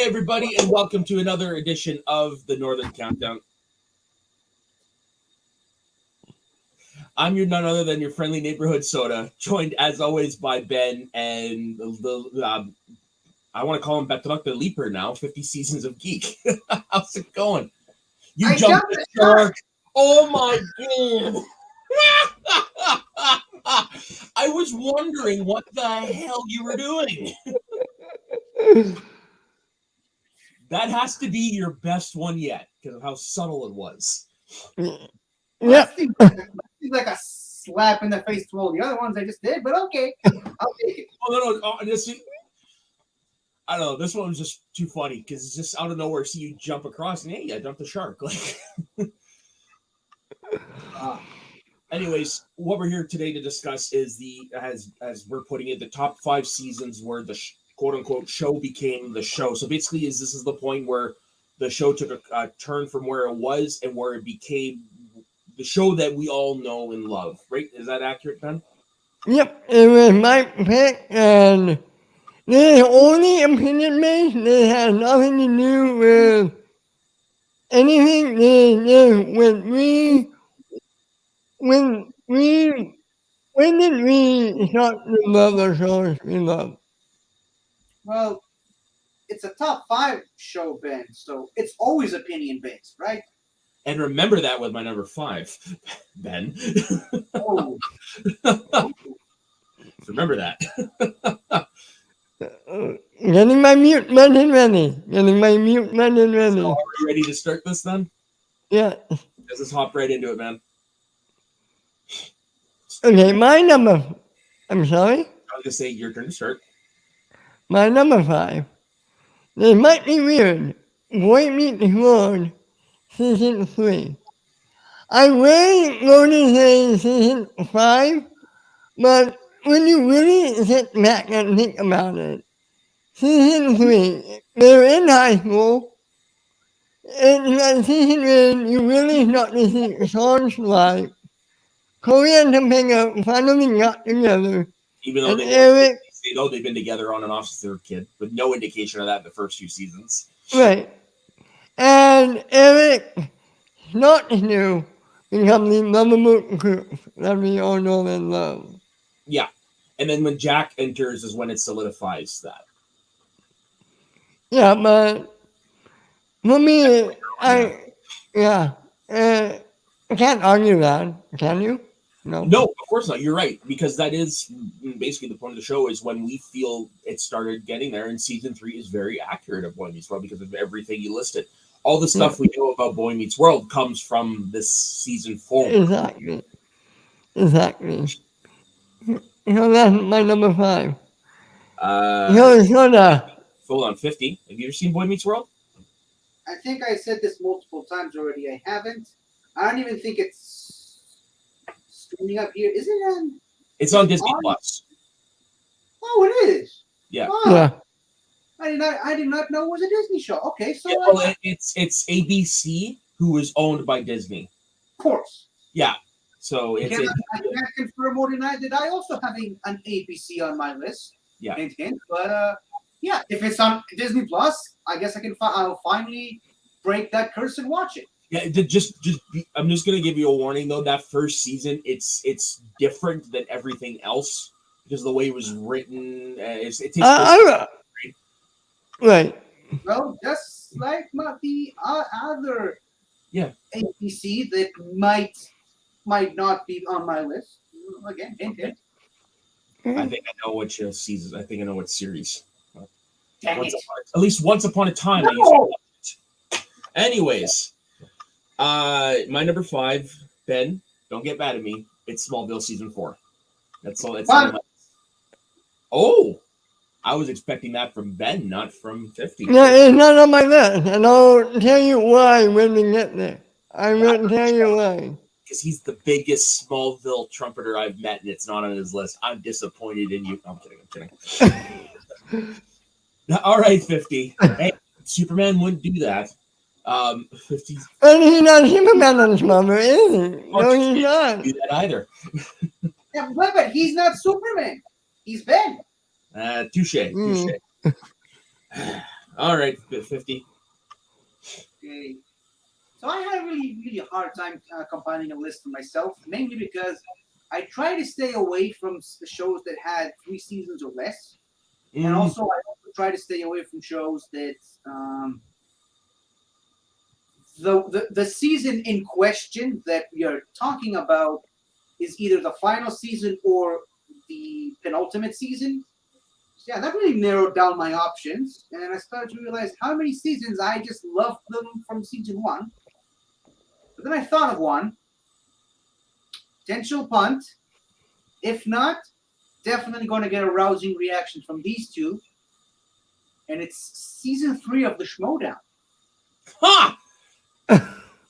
everybody, and welcome to another edition of the Northern Countdown. I'm your none other than your friendly neighborhood soda, joined as always by Ben and I want to call him Betrok the Leaper now, 50 Seasons of Geek. How's it going? You jumped the shark. Oh my god. I was wondering what the hell you were doing. That has to be your best one yet because of how subtle it was. Yeah. Seems like a slap in the face to all the other ones I just did, but okay. I'll take it. Oh, no. I don't know. This one was just too funny because it's just out of nowhere. See you jump across and hey, I jumped the shark. Anyways, what we're here today to discuss is as we're putting it, the top 5 seasons where the quote unquote show became the show. So basically, this is the point where the show took a turn from where it was and where it became the show that we all know and love. Right? Is that accurate, Ben? Yep, it was my pick, and the only opinion based. It has nothing to do with anything. When did we start to love the shows we love? Well, it's a top 5 show, Ben, so it's always opinion based, right? And remember that with my number 5, Ben. Oh. Remember that. Getting my mute button ready. So are you ready to start this then? Yeah. Let's just hop right into it, man. Okay, I'm sorry? I was going to say your turn to start. My number 5. This might be weird. Boy Meets World, Season 3. I really go to say Season 5, but when you really sit back and think about it, Season 3, they're in high school. And that season when you really start to see songs like Corey and Topanga finally got together. Even though they've been together on and off since they were a kid, with no indication of that in the first 2 seasons. Right. And Eric not to become the lovable group that we all know and love. Yeah. And then when Jack enters is when it solidifies that. Yeah, but for me, I can't argue that, can you? No, of course not. You're right, because that is basically the point of the show is when we feel it started getting there, and season 3 is very accurate of Boy Meets World because of everything you listed. All the stuff we know about Boy Meets World comes from this season 4. Exactly. That's my number 5. Hold on, 50. Have you ever seen Boy Meets World? I think I said this multiple times already. I haven't. I don't even think it's streaming up here. Is it on? It's on Disney Plus. Oh, it is. Yeah. Oh, yeah. I did not know it was a Disney show. Okay, so it's ABC, who is owned by Disney. Of course. Yeah. So I can't confirm or deny that I also have an ABC on my list. Yeah. Hint, but yeah, if it's on Disney Plus, I guess I'll finally break that curse and watch it. Yeah, I'm just gonna give you a warning though. That first season, it's different than everything else because of the way it was written. It takes right. Well, just like the other ABC that might not be on my list. Again, hint. I think I know which season. I think I know what series. At least once upon a time, no. I used to watch it. Anyways, my number 5, Ben. Don't get mad at me. It's Smallville season 4. That's all. Oh, I was expecting that from Ben, not from 50. Yeah, it's not on my list, and I'll tell you why when we get there. I will tell you why. Because he's the biggest Smallville trumpeter I've met, and it's not on his list. I'm disappointed in you. I'm kidding. All right, 50. Hey, Superman wouldn't do that. 50. And he's not Superman on Smallville, is he? No, he's not. Do that either. Yeah, but he's not Superman. He's Ben. Touche. All right, 50. Okay. So I had a really hard time compiling a list for myself, mainly because I try to stay away from the shows that had 3 seasons or less, and Mm, also I also try to stay away from shows that the season in question that we are talking about is either the final season or the penultimate season. So yeah, that really narrowed down my options, and I started to realize how many seasons I just loved them from season one. But then I thought of one potential punt. If not, definitely going to get a rousing reaction from these two, and it's season 3 of the Schmodown. ha!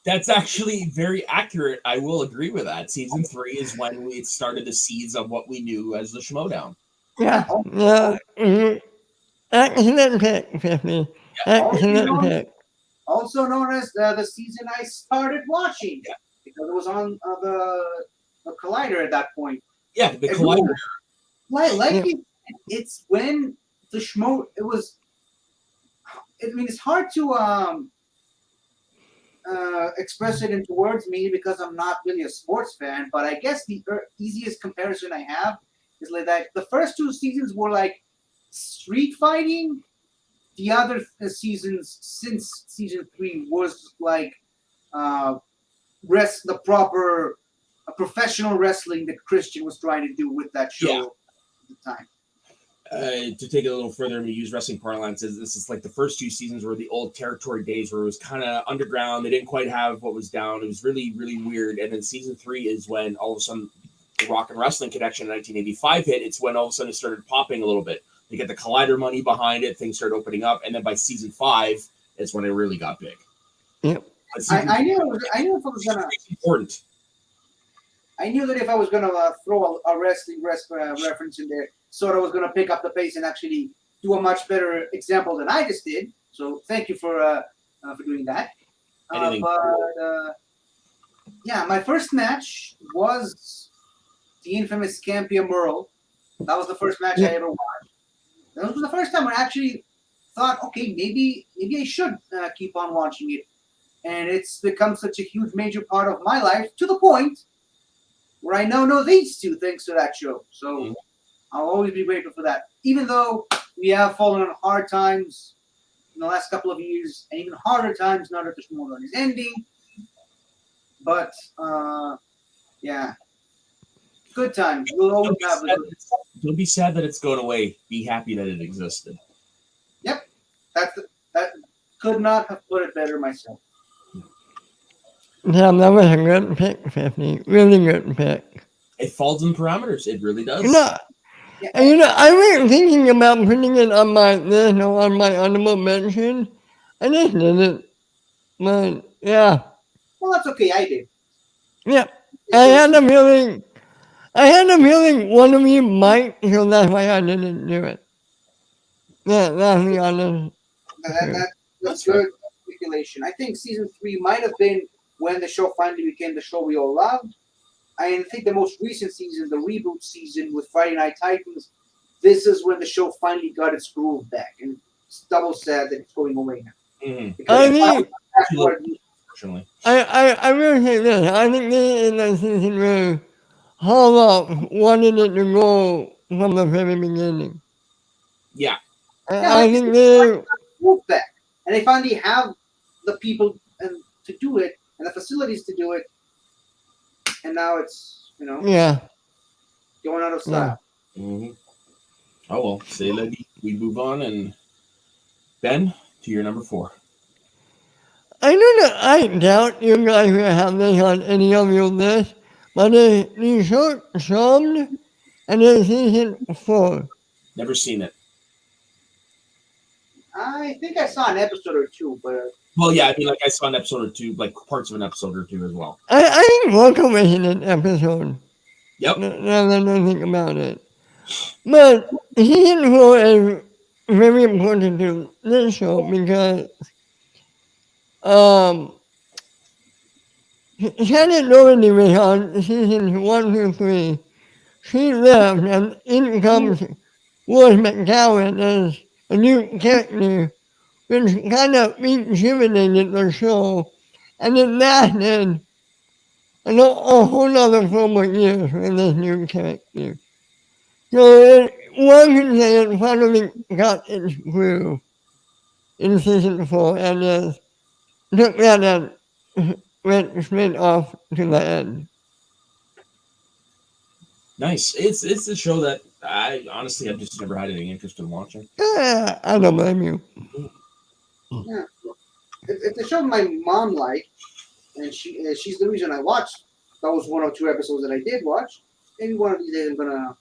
That's actually very accurate. I will agree with that. Season 3 is when we started the seeds of what we knew as the Schmodown. Yeah. Yeah, Yeah. Excellent pick, 50. also Excellent known, pick. also known as the season I started watching Yeah. because it was on the Collider at that point. Yeah, the And Collider. like Yeah. it's when the Schmo. It was. I mean, it's hard to express it into words, maybe because I'm not really a sports fan. But I guess the easiest comparison I have is like that. The first 2 seasons were like street fighting. The other seasons since season 3 was like uh, the proper professional wrestling that Christian was trying to do with that show Yeah. at the time. To take it a little further and to use wrestling parlance, this is like the first 2 seasons were the old territory days where it was kind of underground. They didn't quite have what was down. It was really weird. And then season 3 is when all of a sudden the Rock and Wrestling Connection in 1985 hit. It's when all of a sudden it started popping a little bit. They get the Collider money behind it. Things started opening up. And then by season 5, it's when it really got big. Yep. I knew if I was gonna. Important. I knew that if I was gonna throw a wrestling reference in there, sort of was gonna pick up the pace and actually do a much better example than I just did. So thank you for doing that. Yeah, my first match was the infamous Campia Merle. That was the first match I ever watched. That was the first time I actually thought, okay, maybe I should keep on watching it. And it's become such a huge major part of my life to the point where I now know these two thanks to that show. So I'll always be grateful for that. Even though we have fallen on hard times in the last couple of years, and even harder times now that the Schmodown is ending. But yeah, good times. We'll always have the good. Don't be sad that it's going away. Be happy that it existed. Yep, that could not have put it better myself. Yeah, that was a good pick, 50. Really good pick. It falls in parameters. It really does. No. And I was thinking about putting it on my list or on my honorable mention. I just didn't. But yeah. Well, that's okay. I did. Yeah. I had a feeling one of you might, so that's why I didn't do it. Yeah, that's the honest. That's good speculation. I think season 3 might have been when the show finally became the show we all loved. I think the most recent season, the reboot season with Friday Night Titans, this is when the show finally got its groove back. And it's double sad that it's going away now. Mm-hmm. I mean, Unfortunately. I will say this. I think this is the season where Hall Up wanted it to go from the very beginning. Yeah. I think they move back. And they finally have the people to do it and the facilities to do it. And now it's, going out of style. Yeah. Mm-hmm. Oh, well, say la vie. We move on. And Ben, to your number 4. I doubt you guys will have this on any of your lists, but the short summed and it's season 4. Never seen it. I think I saw an episode or two, but... Well, yeah, I mean, like I saw an episode or two, like parts of an episode or two as well. I think Walker was in an episode. Yep. Now that I think about it. But season 4 is very important to this show because Shannon Doherty was on seasons 1 through 3. She left and in comes Ward McGowan as a new character which kind of rejuvenated the show, and it lasted a whole other 4 more years with this new character. So one can say it finally got its groove in season 4 and just took that and went straight off to the end. Nice. It's a show that I honestly have just never had any interest in watching. I don't blame you. Yeah. It's a show my mom liked, and she's the reason I watched those 1 or 2 episodes that I did watch. Maybe one of these days I'm gonna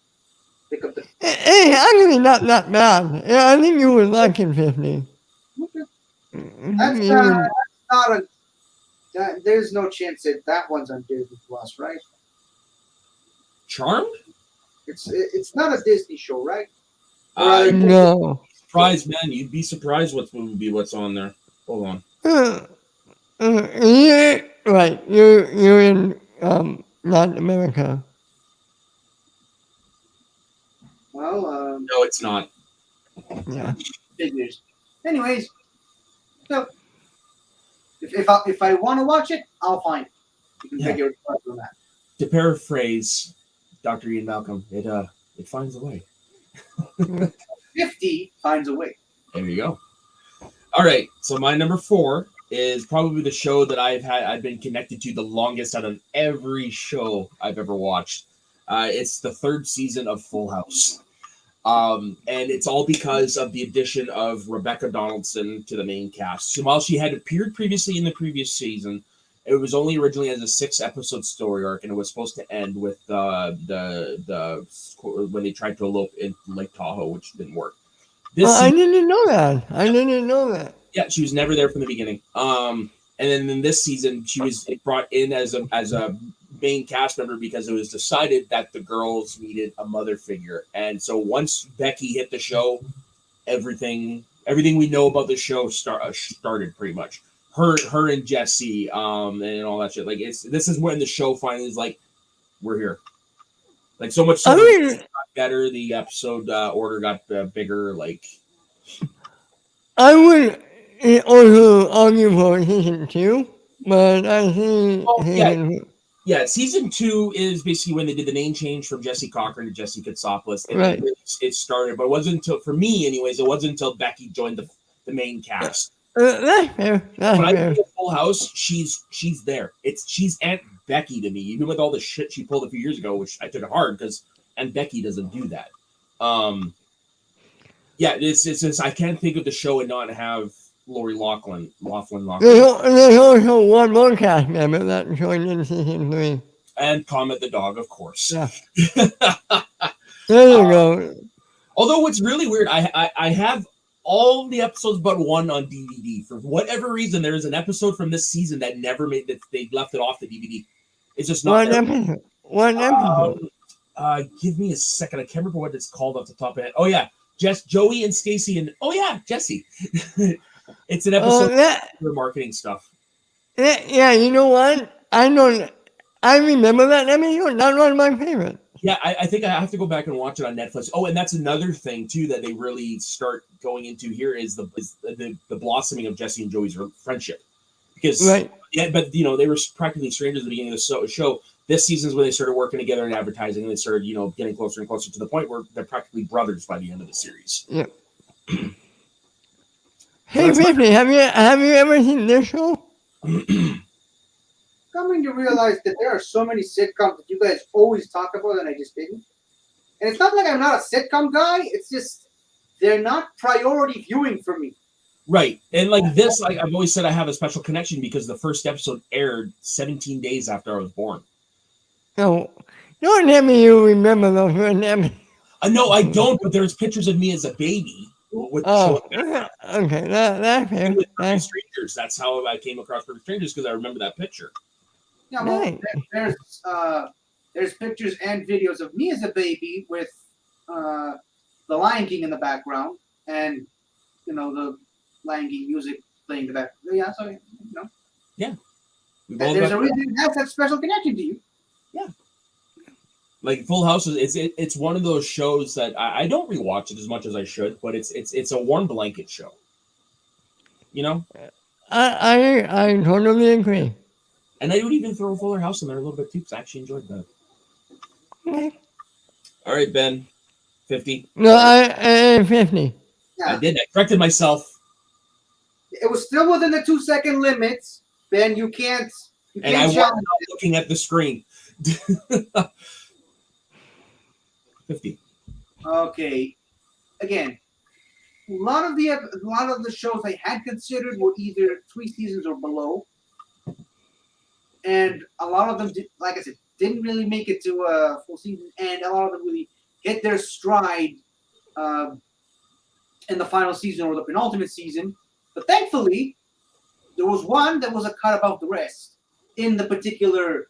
pick up the. Hey, actually not that bad. Yeah, I think you would like it, 50. Okay. That's That's not a. There's no chance that that one's on Disney Plus, right? Charmed? It's not a Disney show, right? Or rather, no. Surprised, man. You'd be surprised what's on there. Hold on. Yeah, right. You're in Latin America. well, No, it's not. Yeah. figures. Anyways, so if I want to watch it, I'll find it. You can Yeah. figure it out from that. To paraphrase Dr. Ian Malcolm, it finds a way. 50 finds a way. There you go. All right. So my number 4 is probably the show that I've been connected to the longest out of every show I've ever watched. It's the 3rd season of Full House. And it's all because of the addition of Rebecca Donaldson to the main cast. So while she had appeared previously in the previous season, it was only originally as a 6-episode story arc, and it was supposed to end with the when they tried to elope in Lake Tahoe, which didn't work. I didn't know that. Yeah, she was never there from the beginning. And then in this season, she was brought in as a main cast member because it was decided that the girls needed a mother figure. And so once Becky hit the show, everything we know about the show started pretty much. Her and Jesse, and all that shit. Like this is when the show finally is like, we're here. Like so much so it got better. The episode order got bigger. Like I would also argue for season 2, but I think yeah, season 2 is basically when they did the name change from Jesse Cochran to Jesse Katsopoulos. And right. It started, but it wasn't until, for me anyways, it wasn't until Becky joined the main cast. That's fair. When I think of Full House, she's there. She's Aunt Becky to me, even with all the shit she pulled a few years ago, which I took it hard because Aunt Becky doesn't do that. Yeah, it's I can't think of the show and not have Lori Loughlin. There's also one more cast member that joined in season 3. And Comet the dog, of course. Yeah. There you go. Although what's really weird, I have all the episodes but one on DVD. For whatever reason, there is an episode from this season that never made that. They left it off the DVD. It's just not One episode. Give me a second. I can't remember what it's called off the top of my head. Oh yeah, Joey and Stacy and Jesse. It's an episode for marketing stuff. Yeah, you know what? I remember that episode. That was my favorite. Yeah, I think I have to go back and watch it on Netflix. Oh, and that's another thing too that they really start going into here is the blossoming of Jesse and Joey's friendship. Because right. Yeah, but they were practically strangers at the beginning of the show. This season's when they started working together in advertising, and they started getting closer and closer to the point where they're practically brothers by the end of the series. Yeah. Hey, Ripley, have you ever seen this show? Coming to realize that there are so many sitcoms that you guys always talk about and I just didn't. And it's not like I'm not a sitcom guy. It's just they're not priority viewing for me. Right. And like this, like I've always said, I have a special connection because the first episode aired 17 days after I was born. No, don't tell me you remember the first episode. No, I don't, but there's pictures of me as a baby. Okay, that's fair. With Perfect Strangers. That's how I came across Perfect Strangers, because I remember that picture. Yeah, well, there's pictures and videos of me as a baby with the Lion King in the background, and the Lion King music playing in the back. Yeah, so Yeah. There's a reason it has that special connection to you. Yeah. Like Full House it's one of those shows that I don't rewatch it as much as I should, but it's a warm blanket show. You know, I totally agree. and I would even throw Fuller House in there a little bit too because I actually enjoyed that. Okay. All right, Ben, 50. No, Sorry, I 50. I Yeah, did. I corrected myself, it was still within the 2 second limits. Ben, you can't and I was challenge not it. looking at the screen. 50. Okay, again, a lot of the shows I had considered were either 3 seasons or below, and a lot of them, like I said, didn't really make it to a full season, and a lot of them really hit their stride um, in the final season or the penultimate season. But thankfully, there was one that was a cut above the rest in the particular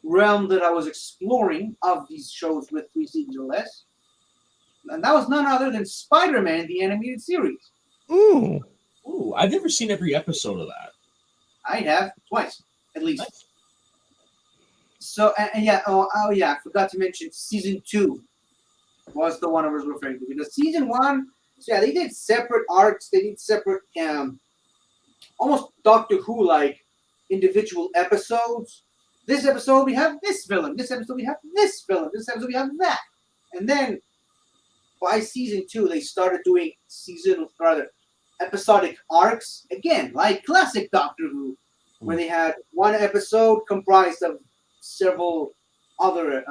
realm that I was exploring of these shows with 3 seasons or less. And that was none other than Spider-Man, the animated series. Ooh. Ooh, I've never seen every episode of that. I have twice, at least. Nice. So, and yeah, oh yeah, I forgot to mention season 2 was the one I was referring to. Because season 1, so yeah, they did separate arcs, they did separate, almost Doctor Who like individual episodes. This episode we have this villain. This episode we have this villain. This episode we have that. And then by season 2, they started doing episodic arcs again, like classic Doctor Who, where they had one episode comprised of several other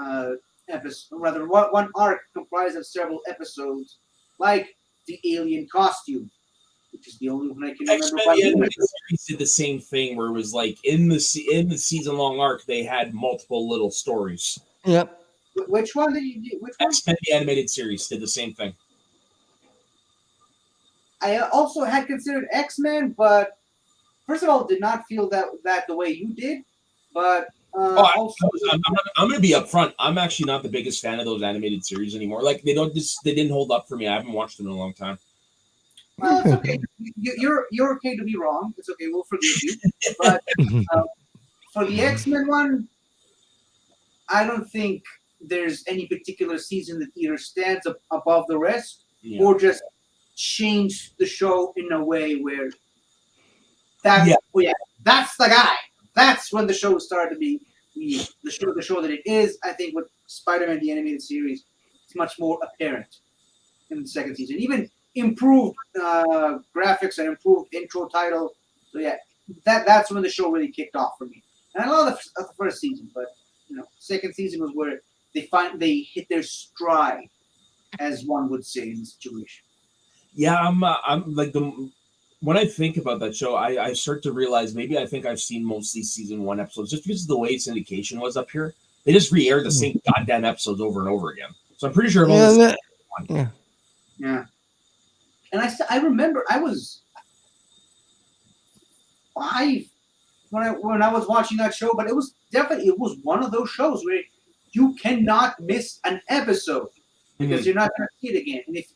episodes, rather one arc comprised of several episodes, like the alien costume, which is the only one I can remember. X-Men the animated series did the same thing, where it was like in the season long arc, they had multiple little stories. Yep. Which one did you do? Which one? X-Men the animated series did the same thing. I also had considered X-Men, but first of all, did not feel that the way you did. But also, I'm going to be upfront. I'm actually not the biggest fan of those animated series anymore. Like they didn't hold up for me. I haven't watched them in a long time. well, it's okay. You're okay to be wrong. It's okay. We'll forgive you. But for the X-Men one, I don't think there's any particular season that either stands above the rest or just change the show in a way where that's the guy. That's when the show started to be the show that it is. I think with Spider-Man the animated series, it's much more apparent in the second season. Even improved graphics and improved intro title. So yeah, that's when the show really kicked off for me. And I love the first season, but second season was where they hit their stride, as one would say in the situation. Yeah, I'm like when I think about that show, I start to realize maybe I think I've seen mostly season 1 episodes just because of the way syndication was up here. They just re-aired the same goddamn episodes over and over again. So I'm pretty sure I've only seen one. Yeah. And I remember I was 5 when I was watching that show, but it was one of those shows where you cannot miss an episode because you're not going to see it again. And if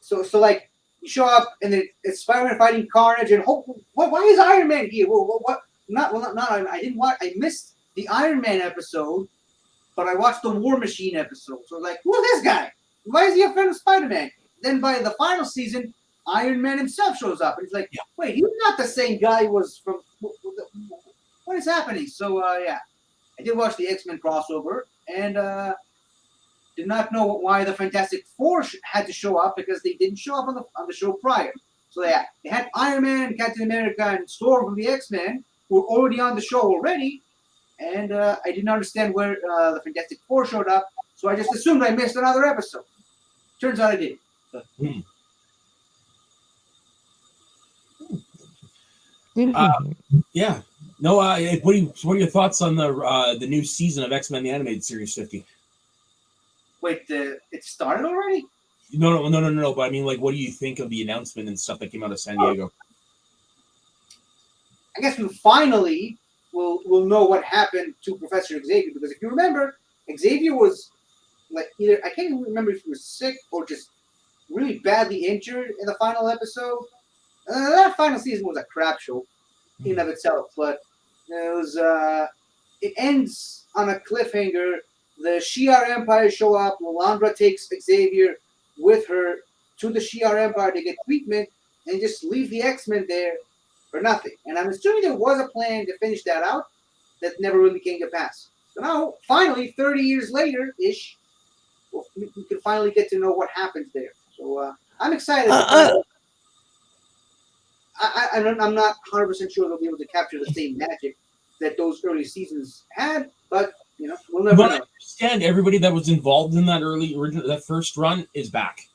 so like you show up and then it's Spider-Man fighting Carnage and why is Iron Man here? What? Not I didn't watch. I missed the Iron Man episode, but I watched the War Machine episode. So like, who's this guy? Why is he a friend of Spider-Man? Then by the final season, Iron Man himself shows up and he's like, wait, he's not the same guy he was from. What is happening? So I did watch the X-Men crossover and did not know why the Fantastic Four had to show up because they didn't show up on the show prior. So they had Iron Man, Captain America, and Storm from the X-Men who were already on the show already, and I didn't understand where the Fantastic Four showed up, so I just assumed I missed another episode. Turns out I did. Yeah. No. What are your thoughts on the new season of X-Men the animated series 50? Wait, it started already? No. But I mean, like, what do you think of the announcement and stuff that came out of San Diego? I guess we finally will know what happened to Professor Xavier, because if you remember, Xavier was like I can't even remember if he was sick or just really badly injured in the final episode. That final season was a crap show in and of itself, but it ends on a cliffhanger. The Shi'ar Empire show up. Lilandra takes Xavier with her to the Shi'ar Empire to get treatment, and just leave the X-Men there for nothing. And I'm assuming there was a plan to finish that out that never really came to pass. So now, finally, 30 years later-ish, we can finally get to know what happens there. So I'm excited. I'm not 100% sure they'll be able to capture the same magic that those early seasons had, but we'll never know. I understand everybody that was involved in that first run is back.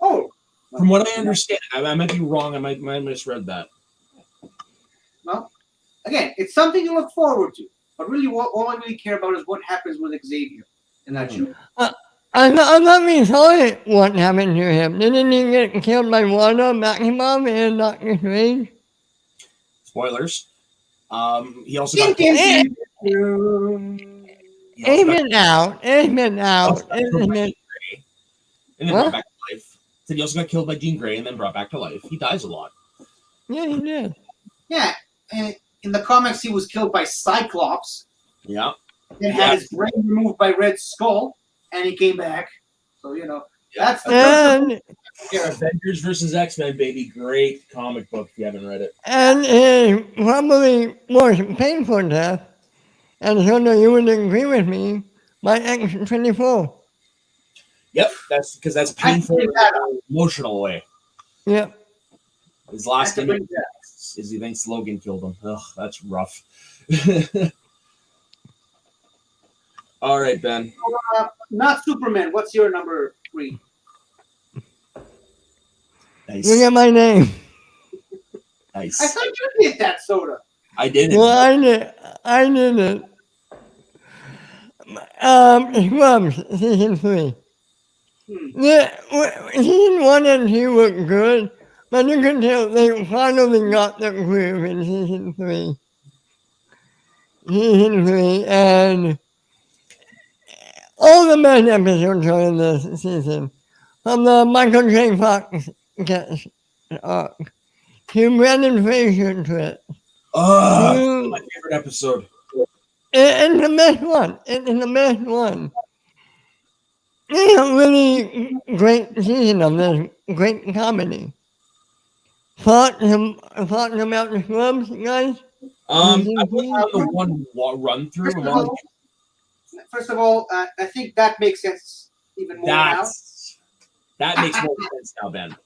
Oh, from what I understand, I might be wrong. I might misread that. Well, again, it's something to look forward to, but really, all I really care about is what happens with Xavier in that show. I thought we saw what happened to him. Didn't he get killed by Wanda Maximoff and Doctor Strange? Spoilers. He also got killed. It's been out. And then brought back to life. So he also got killed by Jean Grey and then brought back to life. He dies a lot. Yeah, he did. Yeah, and in the comics, he was killed by Cyclops. Yeah. And had his brain removed by Red Skull, and he came back. So that's the Avengers versus X-Men, baby. Great comic book if you haven't read it. And probably more painful death, and so you would agree with me, by X-24. Yep, that's because that's painful in an emotional way. Yep. His last image is he thinks Logan killed him. Ugh, that's rough. All right, Ben. Not Superman. What's your number 3? Nice. Look at my name. Nice. I thought you did that, Soda. I didn't. Well, I didn't. Scrubs, season 3. Yeah, season 1 and 2 were good, but you can tell they finally got the groove in season 3. And all the main episodes are in this season. From the Michael J. Fox gets arc to Brandon Fraser to Oh, my favorite episode. It's the best one. It's the best one. It's a really great season of this great comedy. Thoughts about the Scrubs, guys? I put on the one run through. First of all, I think that makes sense even more now. That makes more sense now, Ben.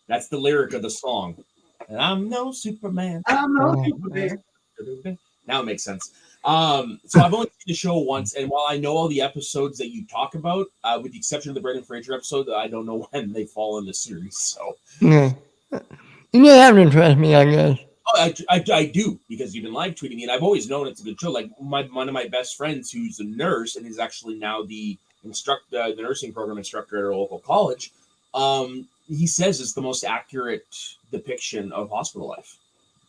That's the lyric of the song. And I'm no Superman. I'm no Superman. Now it makes sense. So I've only seen the show once, and while I know all the episodes that you talk about, with the exception of the Brendan Fraser episode, I don't know when they fall in the series. So yeah, you have to trust me, I guess. Oh, I do, because you've been live tweeting me, and I've always known it's a good show. Like one of my best friends, who's a nurse and is actually now the nursing program instructor at a local college. He says it's the most accurate depiction of hospital life,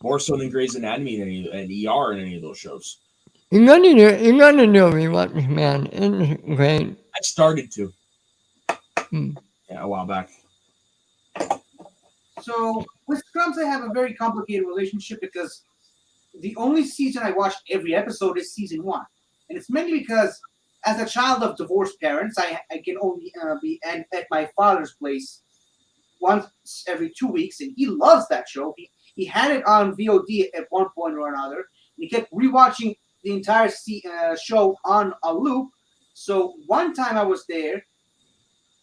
more so than Grey's Anatomy and ER in any of those shows. You're gonna do a rewatch, man. It's great. I started to. Yeah, a while back. So with Scrubs, I have a very complicated relationship because the only season I watched every episode is season 1, and it's mainly because as a child of divorced parents, I can only be at my father's place once every 2 weeks, and he loves that show. He had it on VOD at one point or another, and he kept rewatching the entire show on a loop. So one time I was there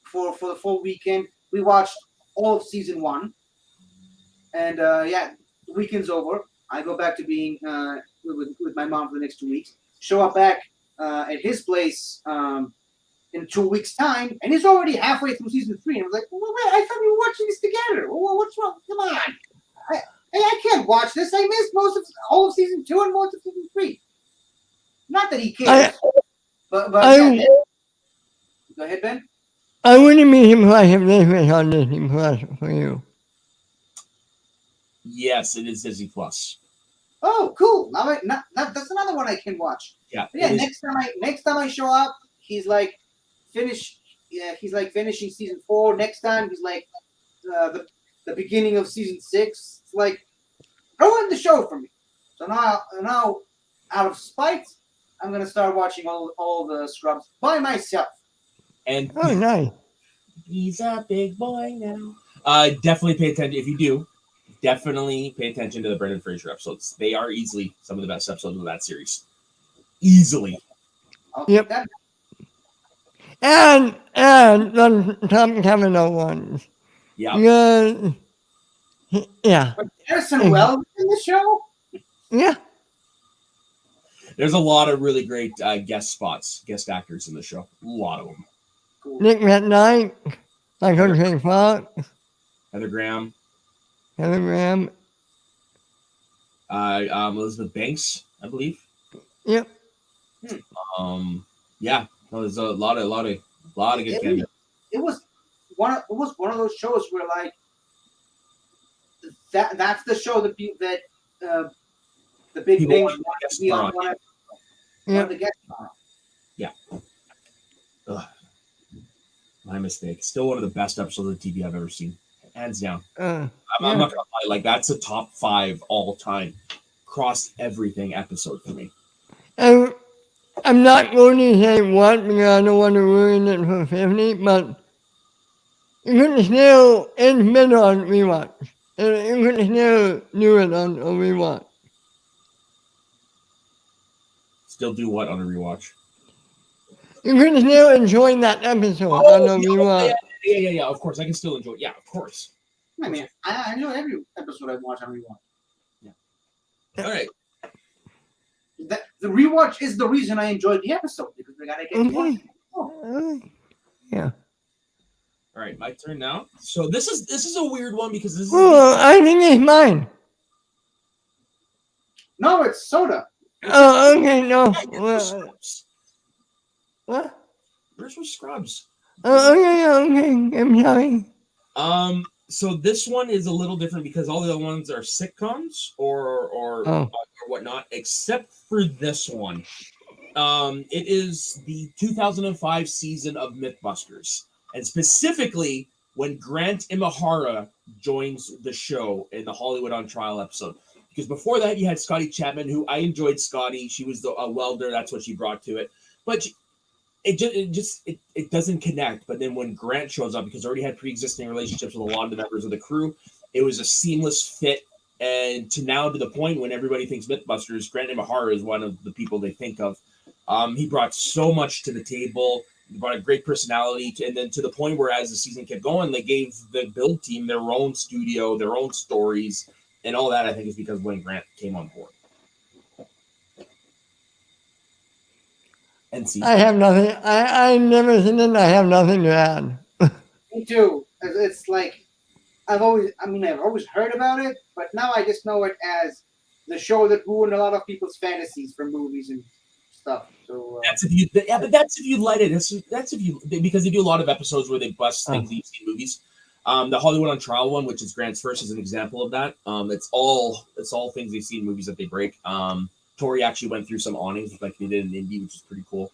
for the full weekend. We watched all of season 1. And the weekend's over. I go back to being with my mom for the next 2 weeks. Show up back at his place in 2 weeks' time, and he's already halfway through season 3. And I was like, well, wait, I thought we were watching this together. Well, what's wrong? Come on. I can't watch this. I missed all of season 2 and most of season 3. Not that he cares. But go ahead, Ben. I wouldn't be surprised if this was on Disney Plus for you. Yes, it is Disney Plus. Oh, cool! Now that's another one I can watch. Yeah. Next time I show up, he's like finish. Yeah, he's like finishing season 4. Next time he's like the beginning of season 6. It's like ruin the show for me. So now out of spite, I'm gonna start watching all the Scrubs by myself. And nice. He's a big boy now. Definitely pay attention. If you do, definitely pay attention to the Brendan Fraser episodes. They are easily some of the best episodes of that series. Easily. I'll Yep. keep that. And the Tom Cavanaugh ones. Yeah. Yeah. But Harrison Wells in the show? Yeah. There's a lot of really great guest actors in the show. A lot of them. Cool. Nick McKnight, Michael J. Fox, Heather Graham, Telegram. Elizabeth Banks, I believe. Yep. Yeah. No, there's a lot of good cameos. It was one of those shows where like that's the show that the big People names want want guest to be on star. one Yep. of the guest stars. Ugh. My mistake. Still one of the best episodes of TV I've ever seen. Hands down. I'm not gonna lie, like that's a top 5 all time. Cross everything episode for me. And I'm not going to say what because I don't want to ruin it for 50, but you can still, it's been on rewatch. You can still do it on a rewatch. Still do what on a rewatch? You can still enjoy that episode on a rewatch. Yeah. Of course, I can still enjoy. Yeah, of course. I mean, I enjoy every episode I watch on rewatch. All right. The rewatch is the reason I enjoyed the episode because we gotta get more. Yeah. All right, my turn now. So this is a weird one because this is. Well, I think it's mine. No, it's soda. Oh, okay, no. Scrubs. What? Where's your Scrubs? Oh, okay, I'm sorry. So this one is a little different because all the other ones are sitcoms or whatnot, except for this one. It is the 2005 season of Mythbusters, and specifically when Grant Imahara joins the show in the Hollywood on Trial episode. Because before that, you had Scotty Chapman, who I enjoyed. Scotty, she was a welder. That's what she brought to it, but it doesn't connect. But then when Grant shows up, because I already had pre-existing relationships with a lot of the members of the crew, it was a seamless fit. And to the point when everybody thinks Mythbusters, Grant Imahara is one of the people they think of. He brought so much to the table. He brought a great personality, and then to the point where as the season kept going, they gave the build team their own studio, their own stories, and all that. I think is because when Grant came on board. NC. I have nothing. I never seen it. I have nothing to add. Me too. It's like I've always heard about it, but now I just know it as the show that ruined a lot of people's fantasies for movies and stuff. So That's if you let it. That's if you because they do a lot of episodes where they bust things that you see in movies. The Hollywood on Trial one, which is Grant's first, is an example of that. It's all things they see in movies that they break. Tori actually went through some awnings like they did in Indie, which is pretty cool.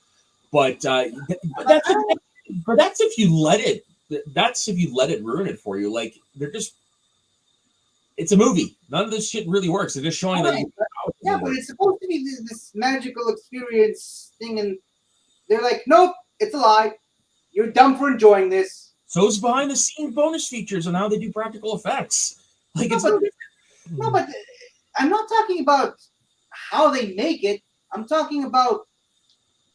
But that's if you let it. That's if you let it ruin it for you. Like they're just. It's a movie. None of this shit really works. They're just showing that. But it's supposed to be this magical experience thing, and they're like, nope, it's a lie. You're dumb for enjoying this. So it's behind the scene bonus features on how they do practical effects. Like No, but I'm not talking about how they make it. I'm talking about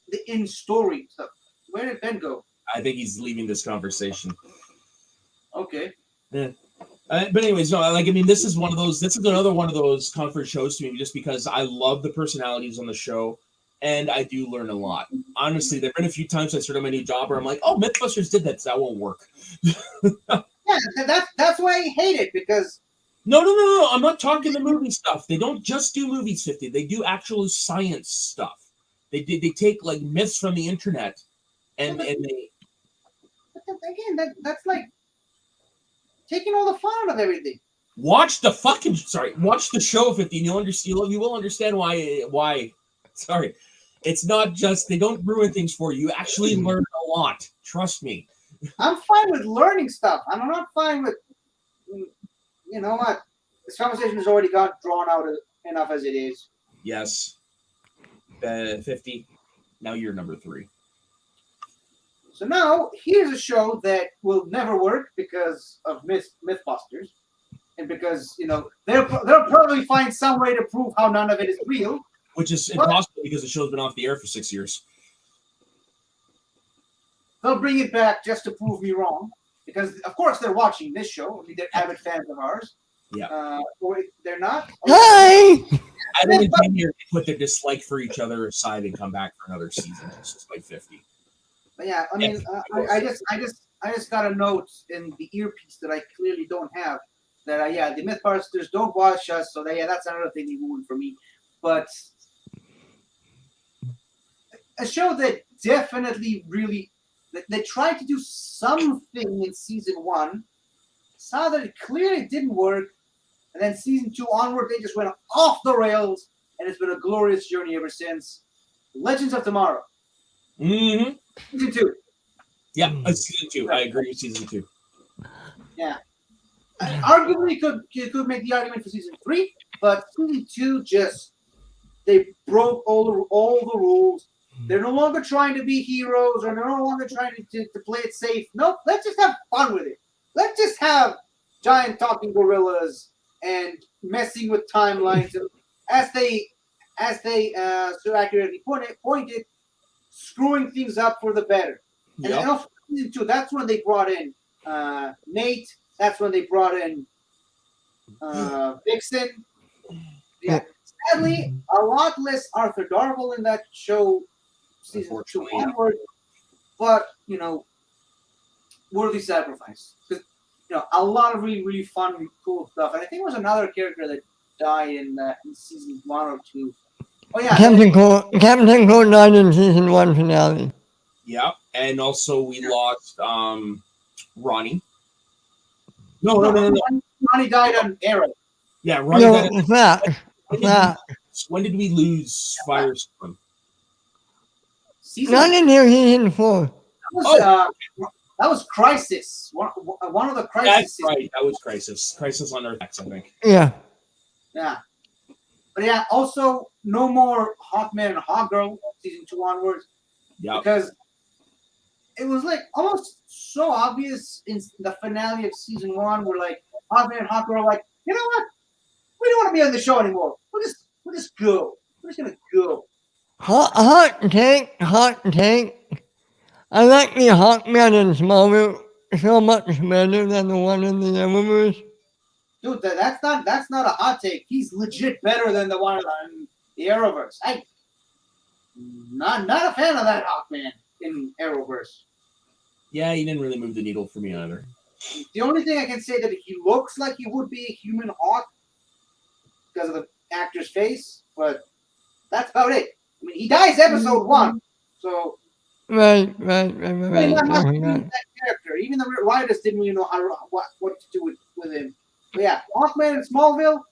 the in-story stuff. Where did Ben go? I think he's leaving this conversation. Okay. Yeah. But anyways, no, like, I mean, this is another one of those comfort shows to me just because I love the personalities on the show and I do learn a lot. Honestly, there have been a few times I started my new job where I'm like, oh, Mythbusters did that, so that won't work. Yeah, that's why I hate it, because No. I'm not talking the movie stuff. They don't just do movies 50. They do actual science stuff. They take like myths from the internet and they again, that's like taking all the fun out of everything. watch the show 50 and you will understand why. Sorry. It's not just they don't ruin things for you. You actually learn a lot. Trust me. I'm fine with learning stuff. I'm not fine with, you know what? This conversation has already got drawn out enough as it is. Yes. 50. Now you're number 3. So now here's a show that will never work because of MythBusters, and because they'll probably find some way to prove how none of it is real. Which is impossible because the show's been off the air for 6 years. They'll bring it back just to prove me wrong, because of course they're watching this show. I mean, they're avid fans of ours. Yeah. Or they're not. Hi. I don't think they put their dislike for each other aside and come back for another season. It's just like 50. But yeah, I mean, I just got a note in the earpiece that I clearly don't have. That the MythBusters don't watch us, so that's another thing they ruined for me. But a show that definitely really they tried to do something in season 1, saw that it clearly didn't work, and then season 2 onward they just went off the rails, and it's been a glorious journey ever since. Legends of Tomorrow. Mm-hmm. Season 2. Yeah, season 2. I agree with season 2. Yeah. Arguably, you could make the argument for season 3, but season 2 they broke all the rules. They're no longer trying to be heroes, or they're no longer trying to play it safe. Nope, let's just have fun with it. Let's just have giant talking gorillas and messing with timelines, as they so accurately pointed, screwing things up for the better. Yep. And also season 2, that's when they brought in Nate. That's when they brought in Vixen. Yeah. Sadly, a lot less Arthur Darvill in that show season 2 onward, but worthy sacrifice, because a lot of really, really fun, cool stuff. And I think there was another character that died in season 1 or 2. Oh yeah, Captain Cold died in season 1 finale. Yeah, and also we lost Ronnie. No. Ronnie died on Arrow. Yeah, Ronnie died. When did we lose Firestorm? Not in here, season 4. That was Crisis. One of the Crisis. That's right. That was Crisis. Crisis on Earth X, I think. Yeah. Yeah. But yeah, also no more Hawkman and Hawkgirl season 2 onwards. Yeah. Because it was like almost so obvious in the finale of season 1, where like Hawkman and Hawkgirl are like, you know what? We don't want to be on the show anymore. We'll just go. We're just gonna go. Hot take. I like the Hawkman in Smallville so much better than the one in the Eververse. Dude, that's not a hot take. He's legit better than the one in the Arrowverse. I'm not a fan of that Hawkman in Arrowverse. Yeah, he didn't really move the needle for me either. The only thing I can say that he looks like he would be a human Hawk because of the actor's face, but that's about it. I mean, he dies episode 1, so. Right. That character. Even the writers didn't really know what to do with him. But yeah, Hawkman in Smallville,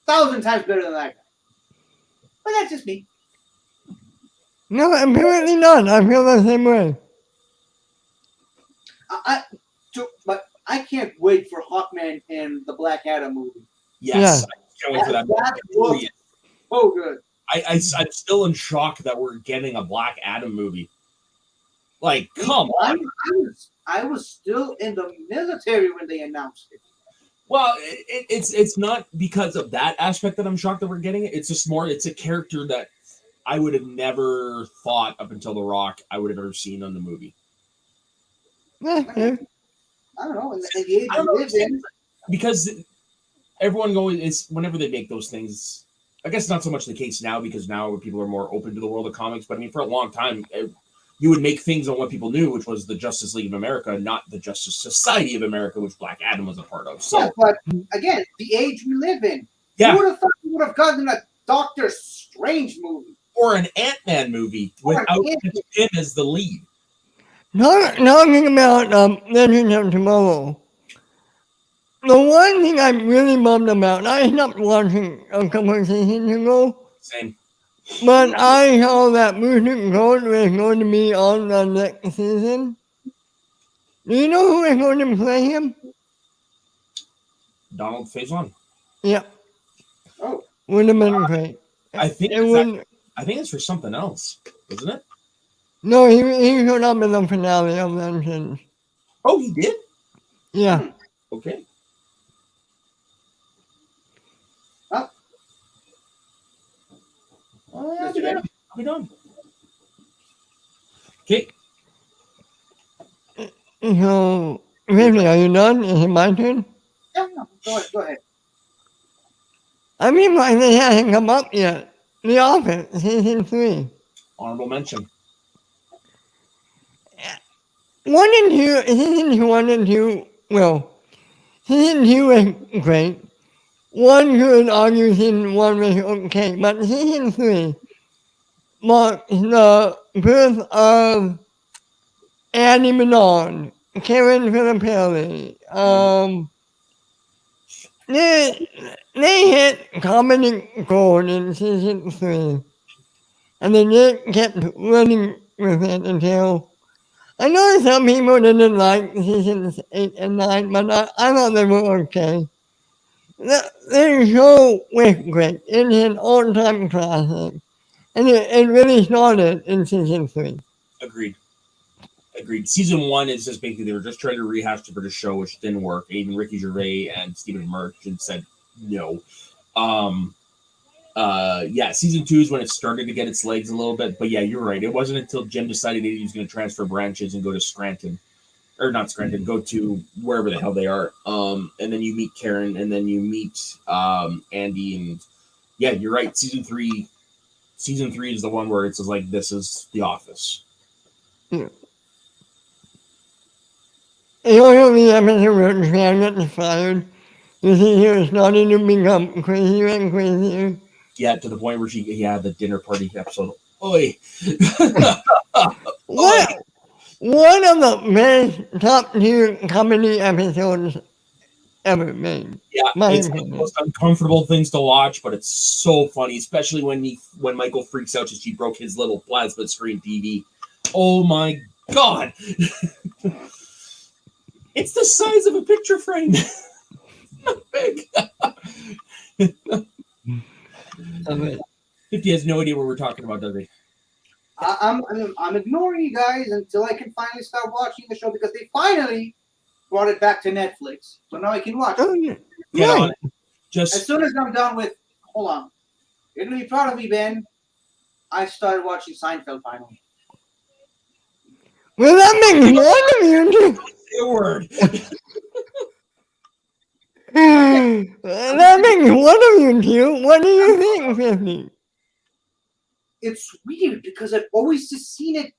1,000 times better than that guy. But that's just me. No, apparently not. I feel the same way. But I can't wait for Hawkman in the Black Adam movie. Yes, I can't wait for that. That looks so good. I'm still in shock that we're getting a Black Adam movie. Like, come on. I was still in the military when they announced it. Well, it's not because of that aspect that I'm shocked that we're getting it. It's just more, it's a character that I would have never thought up until The Rock I would have ever seen on the movie. I don't know. In the age we live in. Because everyone is whenever they make those things, I guess not so much the case now because now people are more open to the world of comics. But I mean, for a long time, you would make things on what people knew, which was the Justice League of America, not the Justice Society of America, which Black Adam was a part of. So, yeah, but again, the age we live in. Yeah. Who would have thought we would have gotten a Doctor Strange movie? Or an Ant-Man movie without him as the lead. Talking about Legends of Tomorrow, the one thing I'm really bummed about, I stopped watching a couple of seasons ago. Same. But I saw that Booster Gold was going to be on the next season. Do you know who is going to play him? Donald Faison. Yep. Oh. Would have been great. I think it's for something else, isn't it? No, he showed up in the finale of Vengeance. Oh, he did? Yeah. Okay. Huh? Well, Mr. Ben? I'll be done. Okay. So, really, are you done? Is it my turn? Yeah, no, go ahead. I mean, like, it hasn't come up yet. The Office, season 3. Honorable mention. 1 and 2, season 1 and 2, well, season 2 was great. 1 could argue season 1 was okay, but season 3 marks the birth of Andy Menard, Karen Filippelli. They hit comedy gold in season 3, and they just kept running with it until I know some people didn't like seasons 8 and 9, but I thought they were okay. The show was great. It's an all-time classic, and it really started in season 3. Agreed. Season 1 is just basically they were just trying to rehash the British show, which didn't work. Even Ricky Gervais and Stephen Merchant said no. Season 2 is when it started to get its legs a little bit. But yeah, you're right. It wasn't until Jim decided he was going to transfer branches and go to Scranton, or not Scranton, go to wherever the hell they are. And then you meet Karen, and then you meet Andy, and yeah, you're right. Season 3 is the one where it's like this is The Office. Yeah. The only episode where Shannon gets fired, you see her starting to become crazier and crazier. Yeah, to the point where the dinner party episode. Oi. What? One of the best top tier comedy episodes ever made. Yeah, My it's the opinion. most uncomfortable things to watch, but it's so funny, especially when Michael freaks out because she broke his little plasma screen TV. Oh my god! It's the size of a picture frame. Not big. 50 has no idea what we're talking about, does he? I'm ignoring you guys until I can finally start watching the show because they finally brought it back to Netflix. So now I can watch it. Oh, yeah. Get Right. on it. As Just soon as I'm done with, hold on. You're going to be proud of me, Ben. I started watching Seinfeld finally. Well, that makes one of you. say a word. That makes one of you two. What do you think, 50? It's weird because I've always just seen it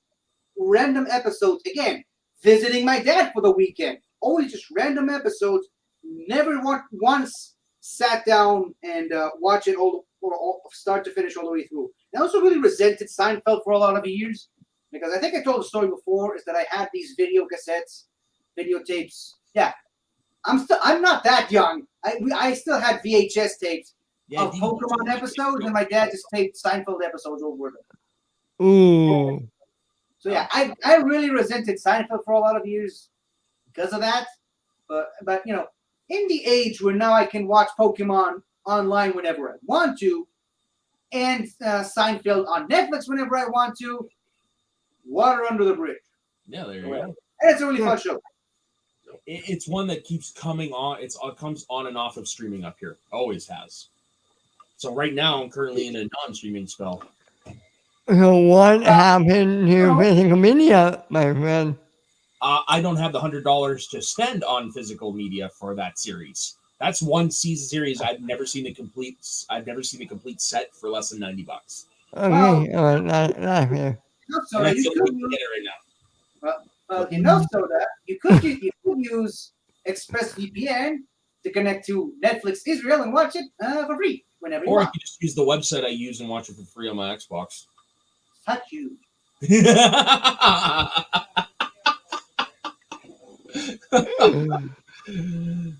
random episodes. Again, visiting my dad for the weekend. Always just random episodes. Never once sat down and watch it all start to finish all the way through. And I also really resented Seinfeld for a lot of years because I think I told the story before is that I had these video cassettes, videotapes. Yeah, I'm not that young. I still had VHS tapes of Pokemon episodes, and my dad just taped Seinfeld episodes over them. Ooh. So yeah, I really resented Seinfeld for a lot of years because of that. But you know, in the age where now I can watch Pokemon online whenever I want to, and Seinfeld on Netflix whenever I want to, water under the bridge. Yeah, there you go. And it's a really fun show. It's one that keeps coming on. It comes on and off of streaming up here. Always has. So right now, I'm currently in a non-streaming spell. So what happened to physical media, my friend? I don't have the $100 to spend on physical media for that series. That's one season series. I've never seen the complete set for less than $90. Okay, all right, that's fair. So And that's you the only could way to get it right now. you know, so that you could use ExpressVPN to connect to Netflix Israel and watch it for free whenever you Or I want. could just use the website I use and watch it for free on my Xbox. Fuck you.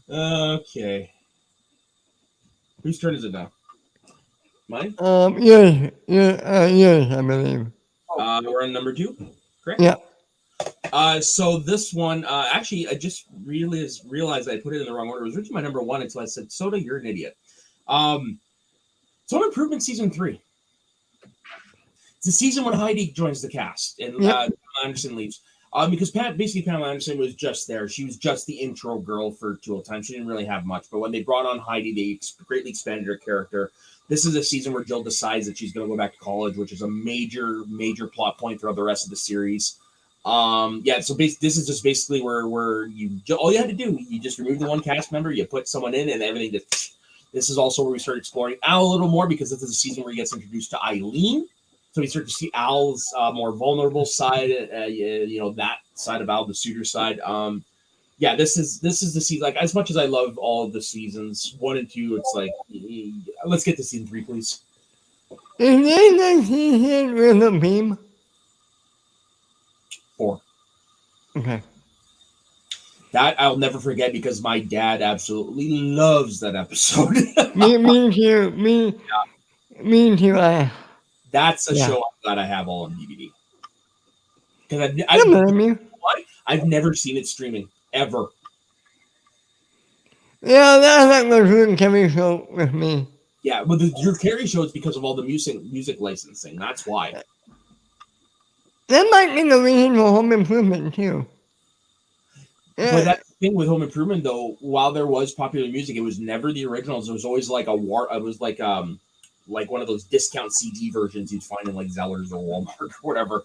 Okay. Whose turn is it now? Mine? Yes, I believe. We're on number 2, correct? Yeah. So this one, actually, I just realized I put it in the wrong order. It was originally my number 1 until I said, Soda, you're an idiot. Home Improvement Season 3. It's the season when Heidi joins the cast and Pamela Anderson leaves. Because Pamela Anderson was just there. She was just the intro girl for Tool Time. She didn't really have much. But when they brought on Heidi, they greatly expanded her character. This is a season where Jill decides that she's going to go back to college, which is a major plot point throughout the rest of the series. So this is just basically where all you had to do, you just remove the one cast member, you put someone in, and everything just. This is also where we start exploring Al a little more, because this is a season where he gets introduced to Eileen. So we start to see Al's more vulnerable side, that side of Al, the suitor side. This is the season. Like, as much as I love all of the seasons 1 and 2, it's like, let's get to season 3, please. Is there a season with a beam? 4. Okay. That I'll never forget, because my dad absolutely loves that episode. me too. Me too. That's a show I'm glad I have all on DVD. Because I've never seen it streaming ever. Yeah, that's like the Drew Carey show with me. Yeah, but the Drew Carey show is because of all the music licensing. That's why. That might be the reason for Home Improvement too. Yeah. But that thing with Home Improvement, though, while there was popular music, it was never the originals. It was always like it was like one of those discount CD versions you'd find in like Zellers or Walmart or whatever.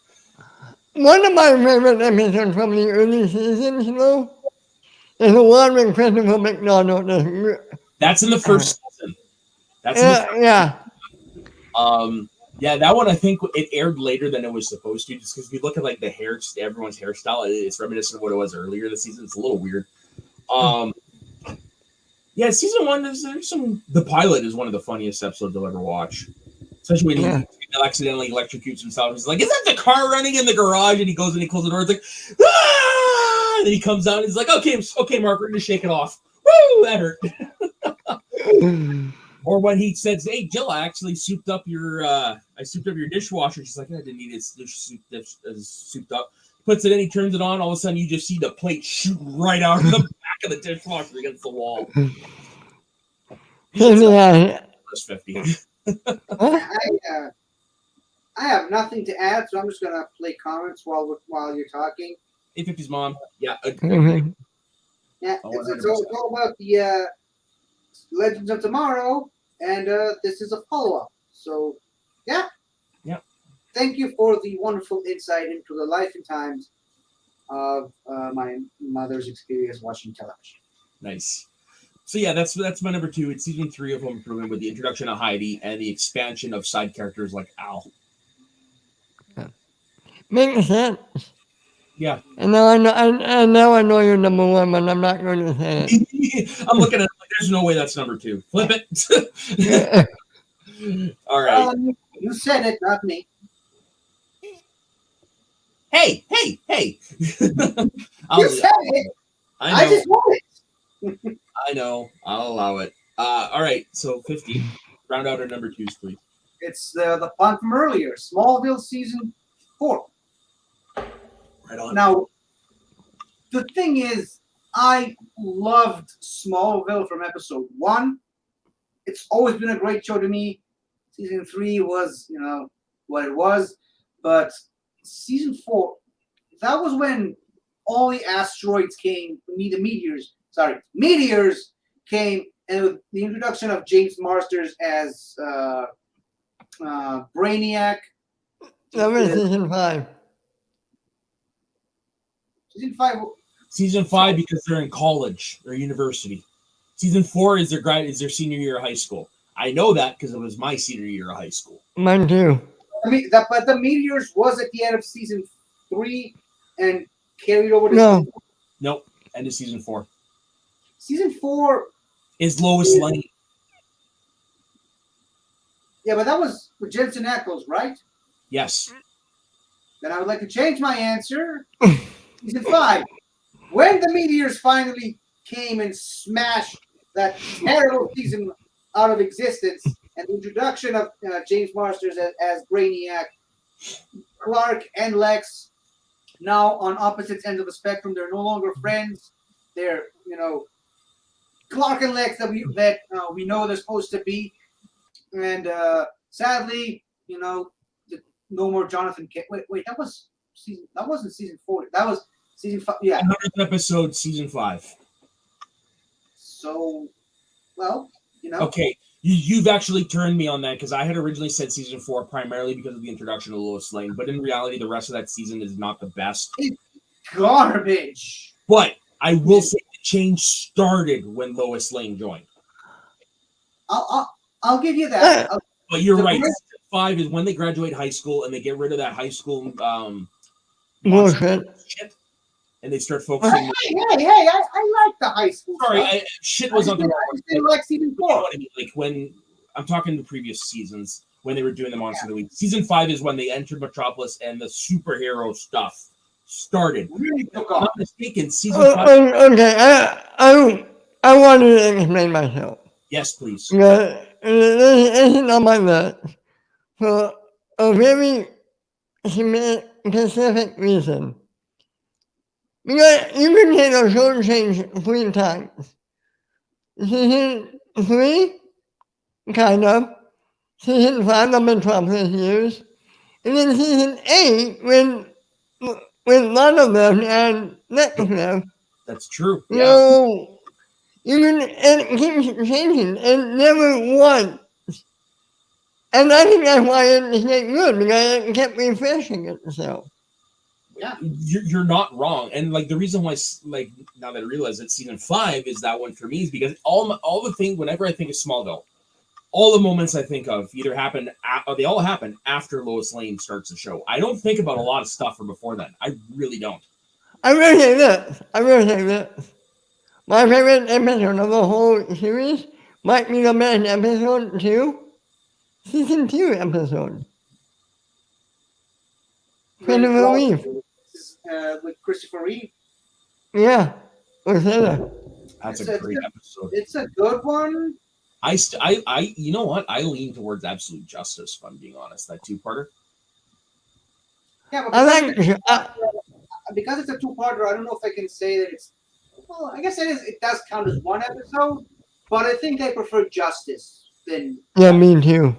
One of my favorite episodes from the early seasons, though, is the one with Christopher McDonald. That's in the first season. That one, I think it aired later than it was supposed to, just because we look at like the hair, everyone's hairstyle, it's reminiscent of what it was earlier this season. It's a little weird. Season 1, the pilot is one of the funniest episodes I'll ever watch. Especially when he accidentally electrocutes himself. He's like, is that the car running in the garage? And he goes and he closes the door. It's like, ah! And then he comes out and he's like, okay, Mark, we're going to shake it off. Woo, that hurt. Or when he says, hey, Jill, I actually souped up your dishwasher. She's like, I didn't need it souped up. Puts it in, he turns it on. All of a sudden, you just see the plate shoot right out of the back of the dishwasher against the wall. Plus 50. I have nothing to add, so I'm just gonna play comments while you're talking. 850's mom. Yeah. Mm-hmm. Yeah, it's all about the Legends of Tomorrow, and this is a follow-up. So, yeah. Thank you for the wonderful insight into the life and times of my mother's experience watching television. Nice. So yeah, that's my number 2. It's season 3 of Home Improvement with the introduction of Heidi and the expansion of side characters like Al. Makes sense. Yeah. And now I know you're number 1, but I'm not going to say it. I'm looking at it like there's no way that's number 2. Flip it. All right. You said it, not me. Hey. You said it. I just want it. I know. I'll allow it. All right. So 50. Round out our number 2s, please. It's the fun from earlier. Smallville season 4. Right on. Now, the thing is, I loved Smallville from episode 1. It's always been a great show to me. Season 3 was, what it was. But season 4, that was when all the asteroids came, meteors came, and with the introduction of James Marsters as Brainiac. That was season 5. Season 5. Season 5 because they're in college or university. Season 4 is their senior year of high school. I know that because it was my senior year of high school. Mine too. I mean, but the meteors was at the end of season 3 and carried over to No. season 4. Nope. End of season 4. Season 4 is Lois Lane. Yeah, but that was with Jensen Ackles, right? Yes. Then I would like to change my answer. Season 5. When the meteors finally came and smashed that terrible season out of existence, and the introduction of James Marsters as Brainiac, Clark and Lex, now on opposite ends of the spectrum, they're no longer friends. They're, Clark and Lex that we know they're supposed to be, and sadly, the no more Jonathan Kent. Wait, that wasn't season 4. That was season 5. Yeah. 100th episode, season 5. So, well, Okay, you've actually turned me on that because I had originally said season 4 primarily because of the introduction of Lois Lane, but in reality, the rest of that season is not the best. It's garbage. But I will say the change started when Lois Lane joined. I'll give you that. But you're right. Season 5 is when they graduate high school and they get rid of that high school Bullshit. shit, and they start focusing. Hey! I like the high school. Sorry, shit was on the wrong. I just didn't like season 4. You know what I mean? Like when I'm talking the previous seasons when they were doing the Monster of the Week. Season 5 is when they entered Metropolis and the superhero stuff started. Really If took I'm off. not mistaken, season 5. Okay, I wanted to explain myself. Yes, please. This is on my list for a very specific reason. Because you can take a show change 3 times. Season 3, kind of. Season 5, the Metropolis years. And then season 8, when none of them and next left. That's true. You Yeah. know, and it keeps changing, and never once. And I think that's why it's not good, because it kept refreshing itself. Yeah. You're not wrong, and like the reason why, like now that I realize that season 5 is that one for me is because all the things whenever I think of Smallville, all the moments I think of either happen or they all happen after Lois Lane starts the show. I don't think about a lot of stuff from before then. I really don't. I will say this. My favorite episode of the whole series might be the best episode 2. Season 2 episode. Christopher Reeve. With Christopher Reeve. Yeah. What's that? That's a great episode. It's a good one. I you know what? I lean towards Absolute Justice, if I'm being honest. That 2-parter. Yeah, but I like because it's a 2-parter, I don't know if I can say that it's. Well, I guess it does count as one episode, but I think I prefer Justice than. Yeah, me too.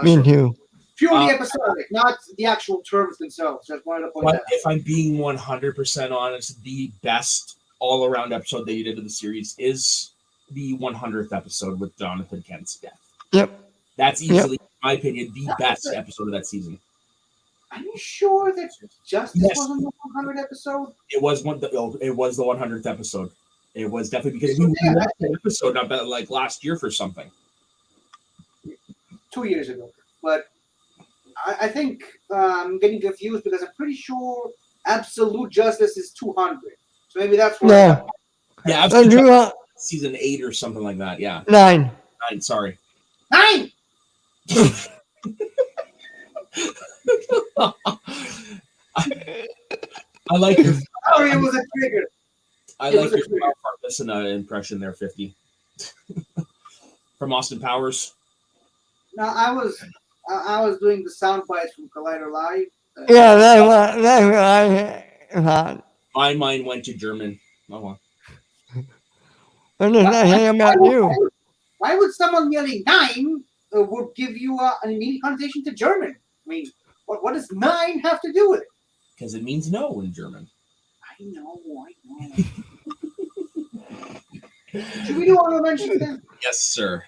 Me too. Purely episodic, not the actual terms themselves. Just wanted to point But that out. if I'm being 100% honest, the best all-around episode they did of the series is the 100th episode with Jonathan Kent's death. Yep. That's easily, in my opinion, the best episode of that season. Are you sure that Justice wasn't the 100th episode? It was it was the 100th episode. It was definitely because we watched that episode not about like last year for something. 2 years ago. But I think I'm getting confused because I'm pretty sure Absolute Justice is 200. So maybe that's where. Yeah, Absolute season 8 or something like that. Yeah. 9. 9. Sorry. 9. I like your. Sorry, it was a trigger. I like your listen impression there, 50. From Austin Powers. No, I was doing the sound bites from Collider Live. Yeah, that's what I thought. My mind went to German. Oh well. But it's not saying about you. Why would someone yelling 9 would give you an immediate connotation to German? I mean, what does 9 have to do with it? Because it means no in German. I know. Should we do honorable mentions then? Yes, sir.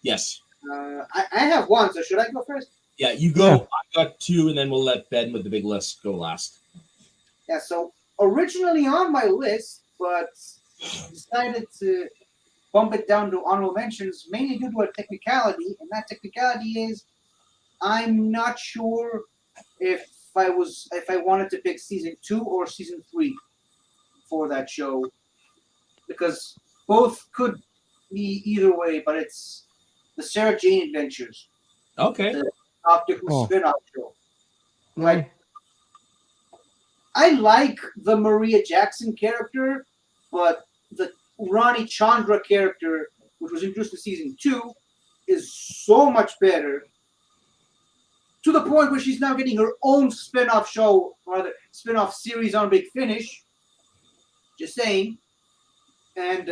Yes. I have one, so should I go first? Yeah, you go. Yeah. I got 2, and then we'll let Ben with the big list go last. Yeah, so originally on my list, but decided to bump it down to honorable mentions, mainly due to a technicality, and that technicality is I'm not sure if I wanted to pick season 2 or season 3 for that show, because both could be either way, but it's the Sarah Jane Adventures. Okay. The Doctor Who spin-off show. Like, I like the Maria Jackson character, but the Rani Chandra character, which was introduced in season 2, is so much better. To the point where she's now getting her own spin-off show, or rather, spin-off series on Big Finish. Just saying. And,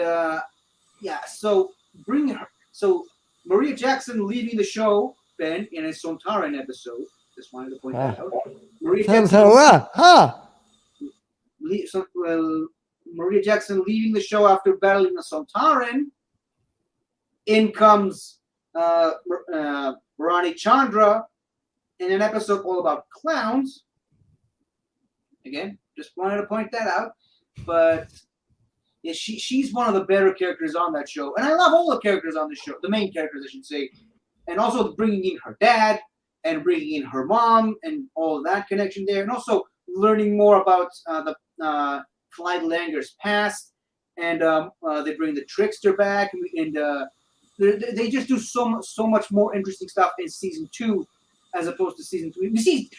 so bring her. So Maria Jackson leaving the show, Ben in a Sontaran episode. Just wanted to point that out. Maria So, Jackson, Maria Jackson leaving the show after battling a Sontaran. In comes Rani Chandra in an episode all about clowns. Again, just wanted to point that out. But yeah, she's one of the better characters on that show. And I love all the characters on the show, the main characters, I should say. And also bringing in her dad and bringing in her mom and all of that connection there. And also learning more about the Clyde Langer's past. And they bring the Trickster back. And they just do so much more interesting stuff in season 2 as opposed to season 3.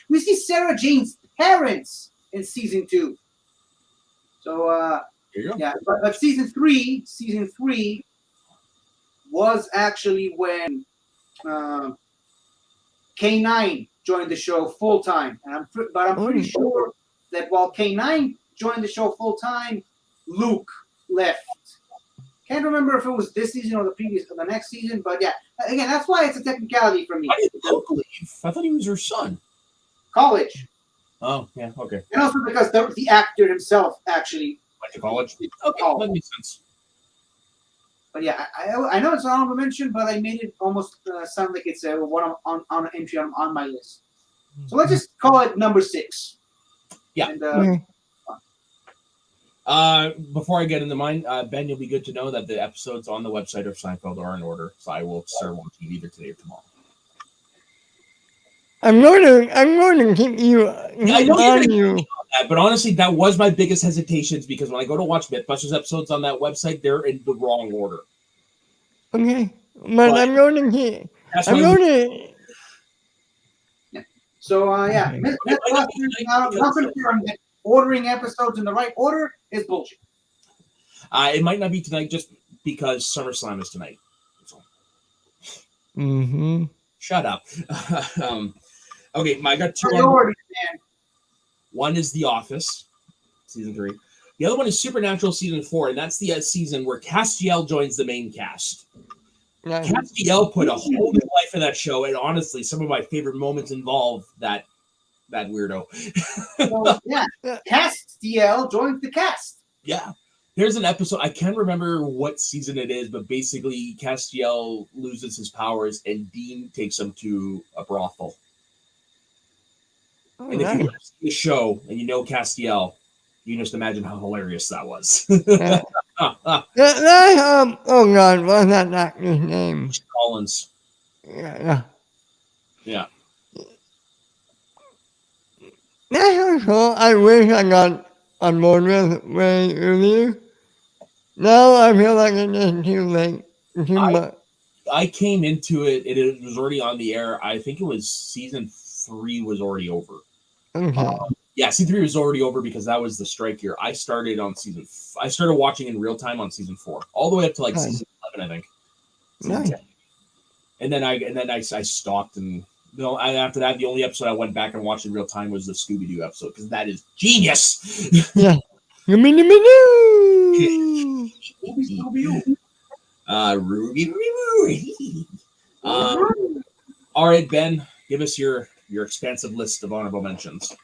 We see Sarah Jane's parents in season 2. So yeah, but season three was actually when K9 joined the show full time, and I'm pretty sure that while K9 joined the show full time, Luke left. Can't remember if it was this season or the next season, but yeah, again, that's why it's a technicality for me. Why did Luke leave? I thought he was her son. College. Oh, yeah, okay. And also because the actor himself actually went to college. Okay, that makes sense. But yeah, I know it's an honorable mention, but I made it almost sound like it's one on an entry on my list. So let's just call it number 6. Yeah. And, before I get into mine, Ben, you'll be good to know that the episodes on the website of Seinfeld are in order, so I will start watching either today or tomorrow. I'm going to keep you on you. But honestly, that was my biggest hesitations because when I go to watch Mythbusters episodes on that website, they're in the wrong order. Okay, but I'm going to keep. I'm going to. Yeah. So yeah, Mythbusters ordering episodes in the right order is bullshit. It might not be tonight just because SummerSlam is tonight. So. Mm-hmm. Shut up. Okay, I got 2 priorities, man. One is The Office, season 3. The other one is Supernatural, season 4, and that's the season where Castiel joins the main cast. Nice. Castiel put a whole new life in that show, and honestly, some of my favorite moments involve that weirdo. So, yeah, Castiel joins the cast. Yeah. There's an episode, I can't remember what season it is, but basically Castiel loses his powers, and Dean takes him to a brothel. And if you see the show and you know Castiel, you just imagine how hilarious that was. Oh God, what's that actor's name? Collins. Yeah. That's cool. I wish I got on board with way earlier. Now I feel like it's just too late. Too much. I came into it. It was already on the air. I think it was season 3 was already over. Okay. Yeah, season 3 was already over because that was the strike year. I started on I started watching in real time on season 4, all the way up to like season 11, I think. Nice. 10. And then I stopped, and after that, the only episode I went back and watched in real time was the Scooby-Doo episode because that is genius. Yeah. Ruby. All right, Ben, give us your expansive list of honorable mentions.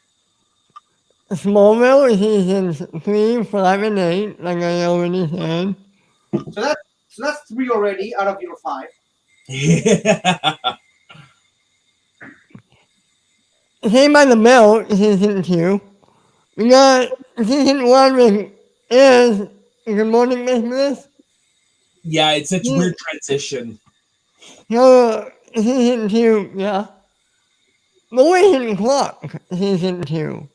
Smallville seasons 3, 5, and 8, like I already said. So that's 3 already out of your 5. Saved by the Bell season 2. We got season 1 with is Good Morning Miss Bliss. Yeah, it's such a weird transition. So season 2, yeah. The Waiting Clock season 2.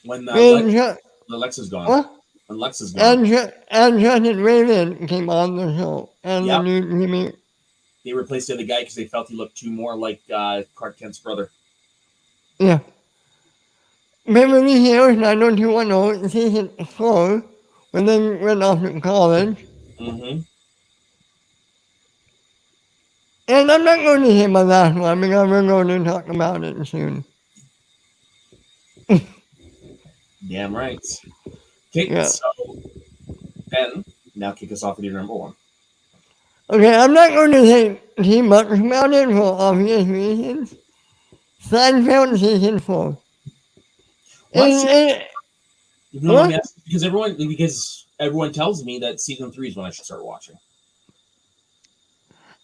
When Lexa's gone. What? When Lex is gone. And Justin Raven came on the show. And the new remake. They replaced the other guy because they felt he looked too more like Clark Kent's brother. Yeah. Beverly Hills 90210 season 4, when they went off to college. Mm-hmm. And I'm not going to say my last one because we're going to talk about it soon. Damn right. Okay, Yeah. so Ben, now kick us off with your number 1. Okay, I'm not going to say too much about it for obvious reasons. Seinfeld season 4. What's And, you know what? what? Because everyone tells me that season 3 is when I should start watching.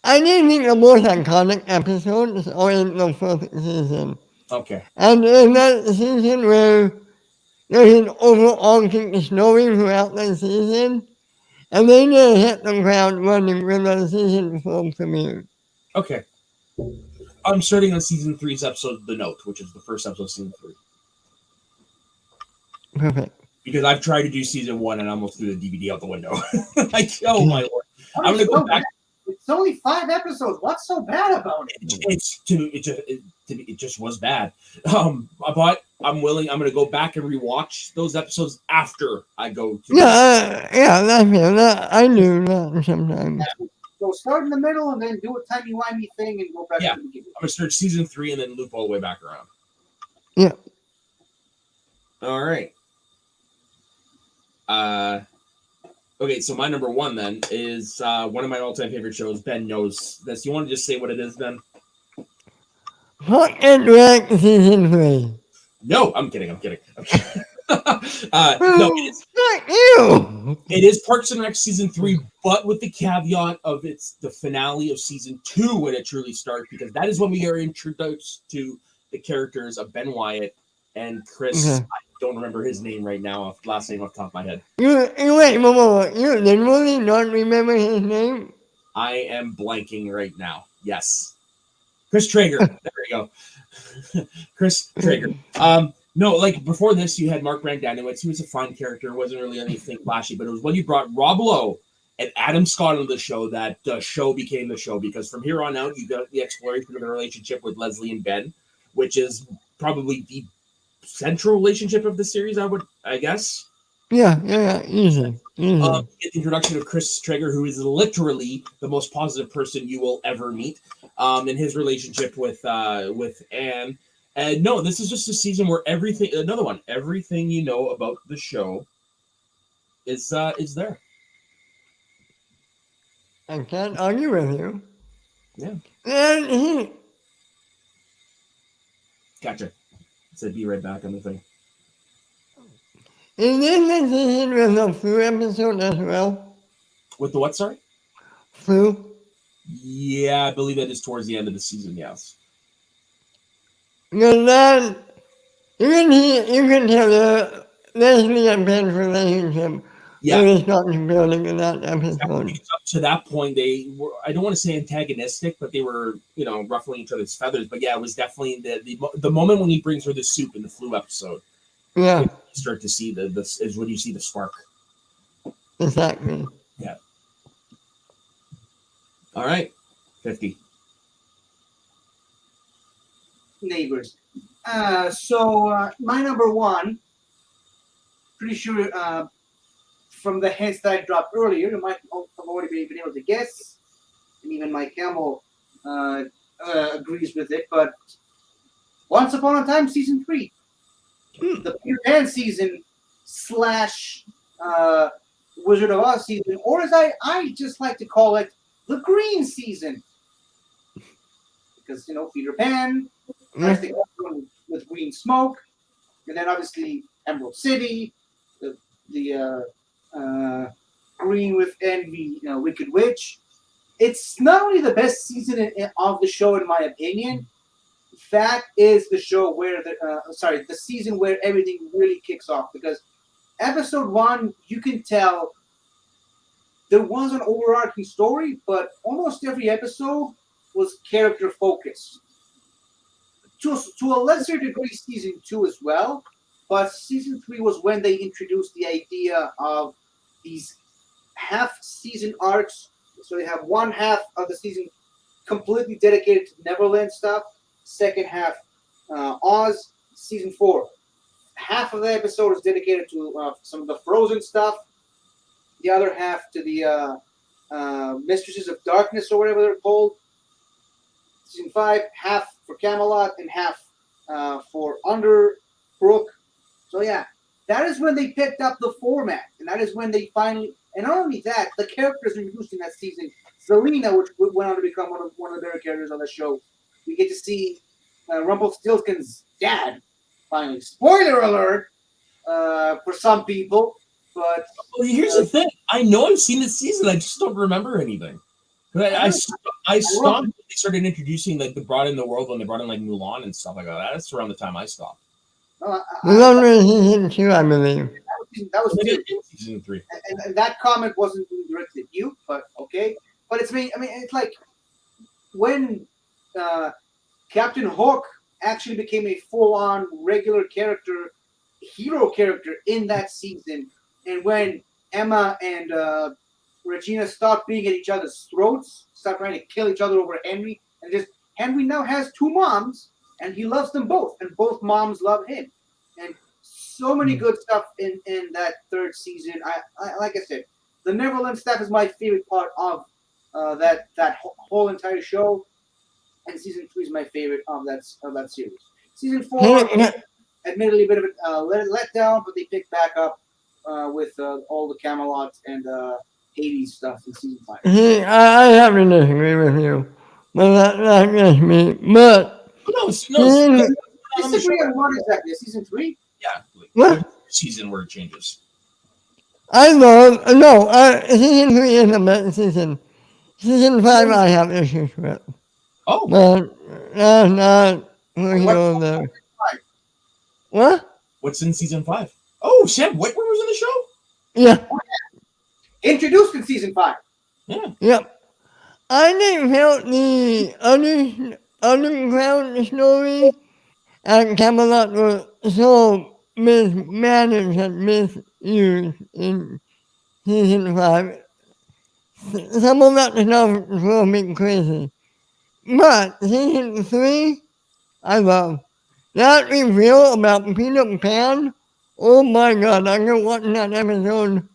I didn't think the most iconic episodes are in the first season. Okay. And in that season where there's an overarching story throughout the season, and then they hit the ground running with the season 4 premiere. Okay. I'm starting on season 3's episode The Note, which is the first episode of season 3. Perfect. Because I've tried to do season 1 and I almost threw the DVD out the window. Like, oh my lord. What I'm is gonna go so back. bad? It's only 5 episodes. What's so bad about it? It just was bad. But I'm gonna go back and rewatch those episodes after I go to That's fair. I do that sometimes. So start in the middle and then do a timey-wimey thing and go back Yeah. to the beginning. I'm gonna start season 3 and then loop all the way back around. Yeah. All right. Okay, so my number 1 then is one of my all-time favorite shows. Ben knows this. You want to just say what it is, Ben? Hot and Rack season 3. No, I'm kidding. No, Fuck you! it is Parks and Rec season 3, but with the caveat of it's the finale of season 2 when it truly starts, because that is when we are introduced to the characters of Ben Wyatt and Chris. Okay. I don't remember his name right now, last name off the top of my head. Wait, you literally not remember his name? I am blanking right now. Yes. Chris Traeger. There we go. Chris Traeger. No, like before this, you had Mark Brandanowitz. He was a fun character. Wasn't really anything flashy, but it was when you brought Rob Lowe and Adam Scott on the show that the show became the show, because from here on out, you got the exploration of the relationship with Leslie and Ben, which is probably the central relationship of the series, I guess. Yeah, easy. Get the introduction of Chris Traeger, who is literally the most positive person you will ever meet, in his relationship with Anne. And no, this is just a season where everything you know about the show is there. I can't argue with you. Yeah. And Gotcha. It said be right back on the thing. is this the season with the flu episode as well? With the what, sorry? Flu? Yeah, I believe that is towards the end of the season, yes. Because then, you can tell the Leslie and Ben's relationship Yeah. really starts building in that episode. Up to that point, they were, I don't want to say antagonistic, but they were, ruffling each other's feathers. But yeah, it was definitely the moment when he brings her the soup in the flu episode. Yeah. You start to see this is when you see the spark. Exactly. Yeah. All right. 50. Neighbors. So my number 1, pretty sure from the hints that I dropped earlier, you might have already been able to guess, and even Mike Campbell agrees with it, but Once Upon a Time season 3. The Peter Pan season / Wizard of Oz season, or as I just like to call it, the green season. Because, Peter Pan, everything with green smoke, and then obviously Emerald City, the green with Envy, Wicked Witch. It's not only the best season of the show, in my opinion. That is the show where the season where everything really kicks off, because episode 1, you can tell there was an overarching story, but almost every episode was character focused. To a lesser degree, season 2 as well, but season 3 was when they introduced the idea of these half-season arcs. So they have one half of the season completely dedicated to Neverland stuff, second half Oz. Season 4, half of the episode is dedicated to some of the Frozen stuff, the other half to the Mistresses of Darkness, or whatever they're called. Season 5, half for Camelot and half for Underbrook. So yeah, that is when they picked up the format, and that is when they finally. And not only that, the characters introduced in that season Zelina, which went on to become one of the better characters on the show. We get to see Rumpelstiltskin's dad, finally. Spoiler alert for some people, but... Well, here's the thing. I know I've seen this season. I just don't remember anything. I stopped when they started introducing, like, they brought in the world when they brought in, like, Mulan and stuff like that. That's around the time I stopped. Season 2, I believe. That was season 3. And that comment wasn't directed at you, but okay. But it's me. I mean, it's like when Captain Hook actually became a full-on regular character, hero character in that season, and when Emma and Regina stopped being at each other's throats, stopped trying to kill each other over Henry, and just Henry now has 2 moms, and he loves them both, and both moms love him, and so many good stuff in that 3rd season. I like I said, the Neverland stuff is my favorite part of that whole entire show, and season 3 is my favorite of that series. Season 4, admittedly, a bit of a letdown, but they picked back up with all the Camelot and Hades stuff in season 5. I have to disagree with you, but that's just me. But disagree on what exactly? Season 3? Yeah. What season where it changes? Season 3 is a better season. Season 5 I have issues with. Oh. But that's not there. What? What's in season 5? Oh, Sam Whitwer was in the show? Yeah. Introduced in season 5. Yeah. Yep. I didn't feel the underground story at Camelot was so mismanaged and misused in season 5. Some of that stuff drove me crazy. But season 3, I love. That reveal about Peter Pan, oh my god, I can watch that episode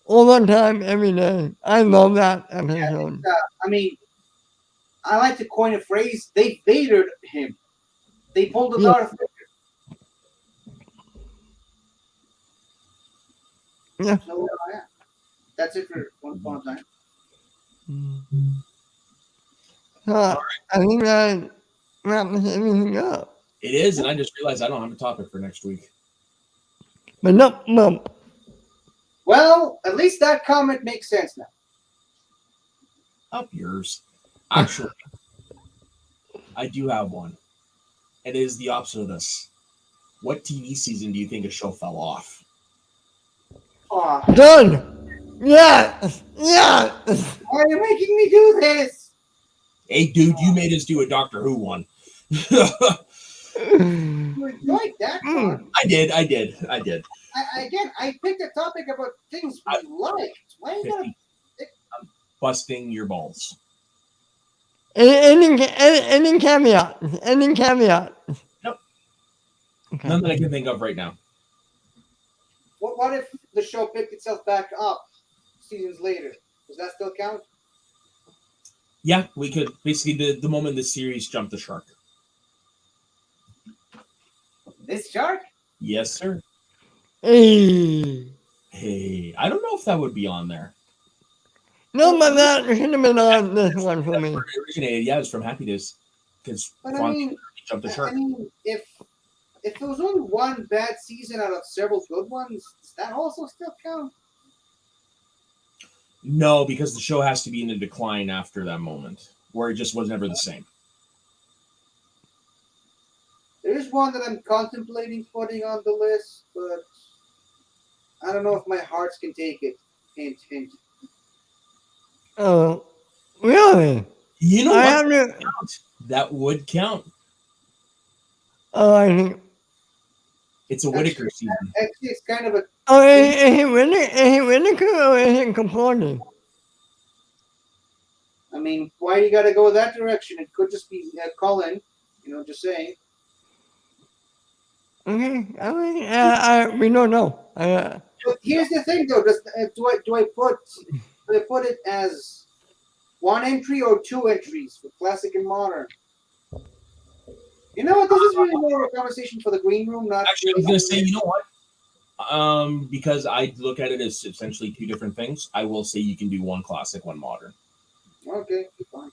all the time, every day. I love that episode. Yeah, I mean, I like to coin a phrase, they Vadered him. They pulled the Darth Vader. Yeah. So, that's it for one time. I think that wraps everything up. It is, and I just realized I don't have a topic for next week. But no. Well, at least that comment makes sense now. Up yours. Actually, I do have one. It is the opposite of this. What TV season do you think a show fell off? Done! Yes! Yes! Why are you making me do this? Hey, dude, you made us do a Doctor Who one. You enjoyed that one. I did. I picked a topic about things we liked. Why are you gonna... I'm busting your balls. Any caveat? Nope. Okay. None that I can think of right now. What if the show picked itself back up seasons later? Does that still count? Yeah, we could. Basically, the moment the series jumped the shark. This shark? Yes, sir. Hey, I don't know if that would be on there. no, but that should have been on this one for me. It originated, yeah, it was from Happy Days. Because jumped the shark. I mean, if there was only one bad season out of several good ones, does that also still count? No, because the show has to be in a decline after that moment, where it just was never the same. There's one that I'm contemplating putting on the list, but I don't know if my hearts can take it. Hint, hint. Oh, really? You know what? That would count. Oh, I think. It's a Whittaker season. Actually, it's kind of a... Oh, is it Whittaker or is it Capaldi? I mean, why you got to go that direction? It could just be Colin, just saying. Okay, I mean, we don't know. But here's the thing, though. Do I put it as one entry or 2 entries for classic and modern? You know what? This is really more of a conversation for the green room. Not actually, I was going to say, you know what? Because I look at it as essentially 2 different things. I will say you can do 1 classic, 1 modern. Okay, fine.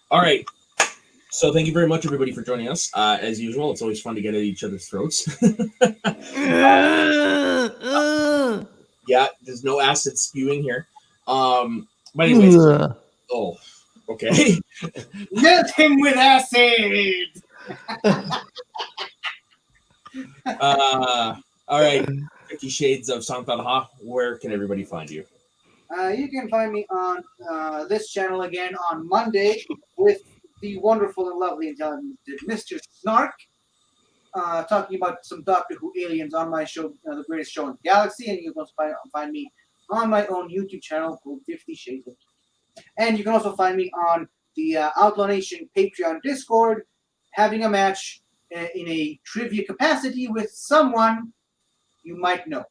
All right. So thank you very much, everybody, for joining us. As usual, it's always fun to get at each other's throats. Yeah, there's no acid spewing here. But anyways, oh, okay. Melt him with acid. All right. 50 Shades of Santalha. Where can everybody find you? You can find me on this channel again on Monday with the wonderful and lovely and talented Mr. Snark, talking about some Doctor Who aliens on my show, The Greatest Show in the Galaxy, and you can also find me on my own YouTube channel called 50 Shades of Geek. And you can also find me on the Outlaw Nation Patreon Discord, having a match in a trivia capacity with someone you might know.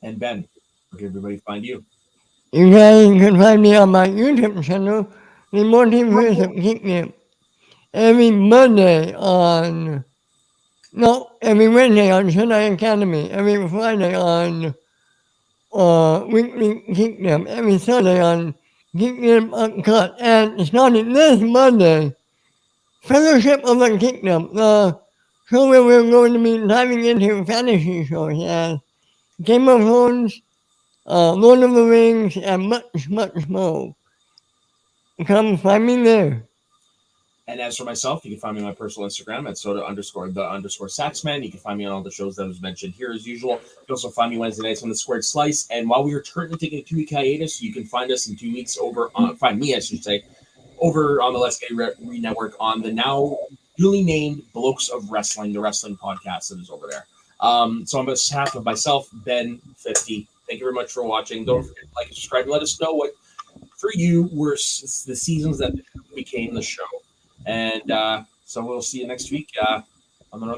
And Ben, where can everybody find you? You guys can find me on my YouTube channel, The Multiverse of Geekdom, every Monday on, no, every Wednesday on Jedi Academy, every Friday on Weekly Geekdom, every Sunday on Geekdom Uncut, and starting this Monday, Fellowship of the Geekdom, the show where we're going to be diving into fantasy shows as Game of Thrones, Lord of the Rings, and much, much more. Come find me there. And as for myself, you can find me on my personal Instagram at soda_the_saxman. You can find me on all the shows that was mentioned here as usual. You can also find me Wednesday nights on the Squared Slice. And while we are currently taking a 2-week hiatus, you can find us in 2 weeks find me, I should say, over on the Let's Get Re Network on the now newly named Blokes of Wrestling, the wrestling podcast that is over there. So on behalf of myself, Ben 50, thank you very much for watching. Don't forget to like and subscribe and let us know what for you were the seasons that became the show. And so we'll see you next week.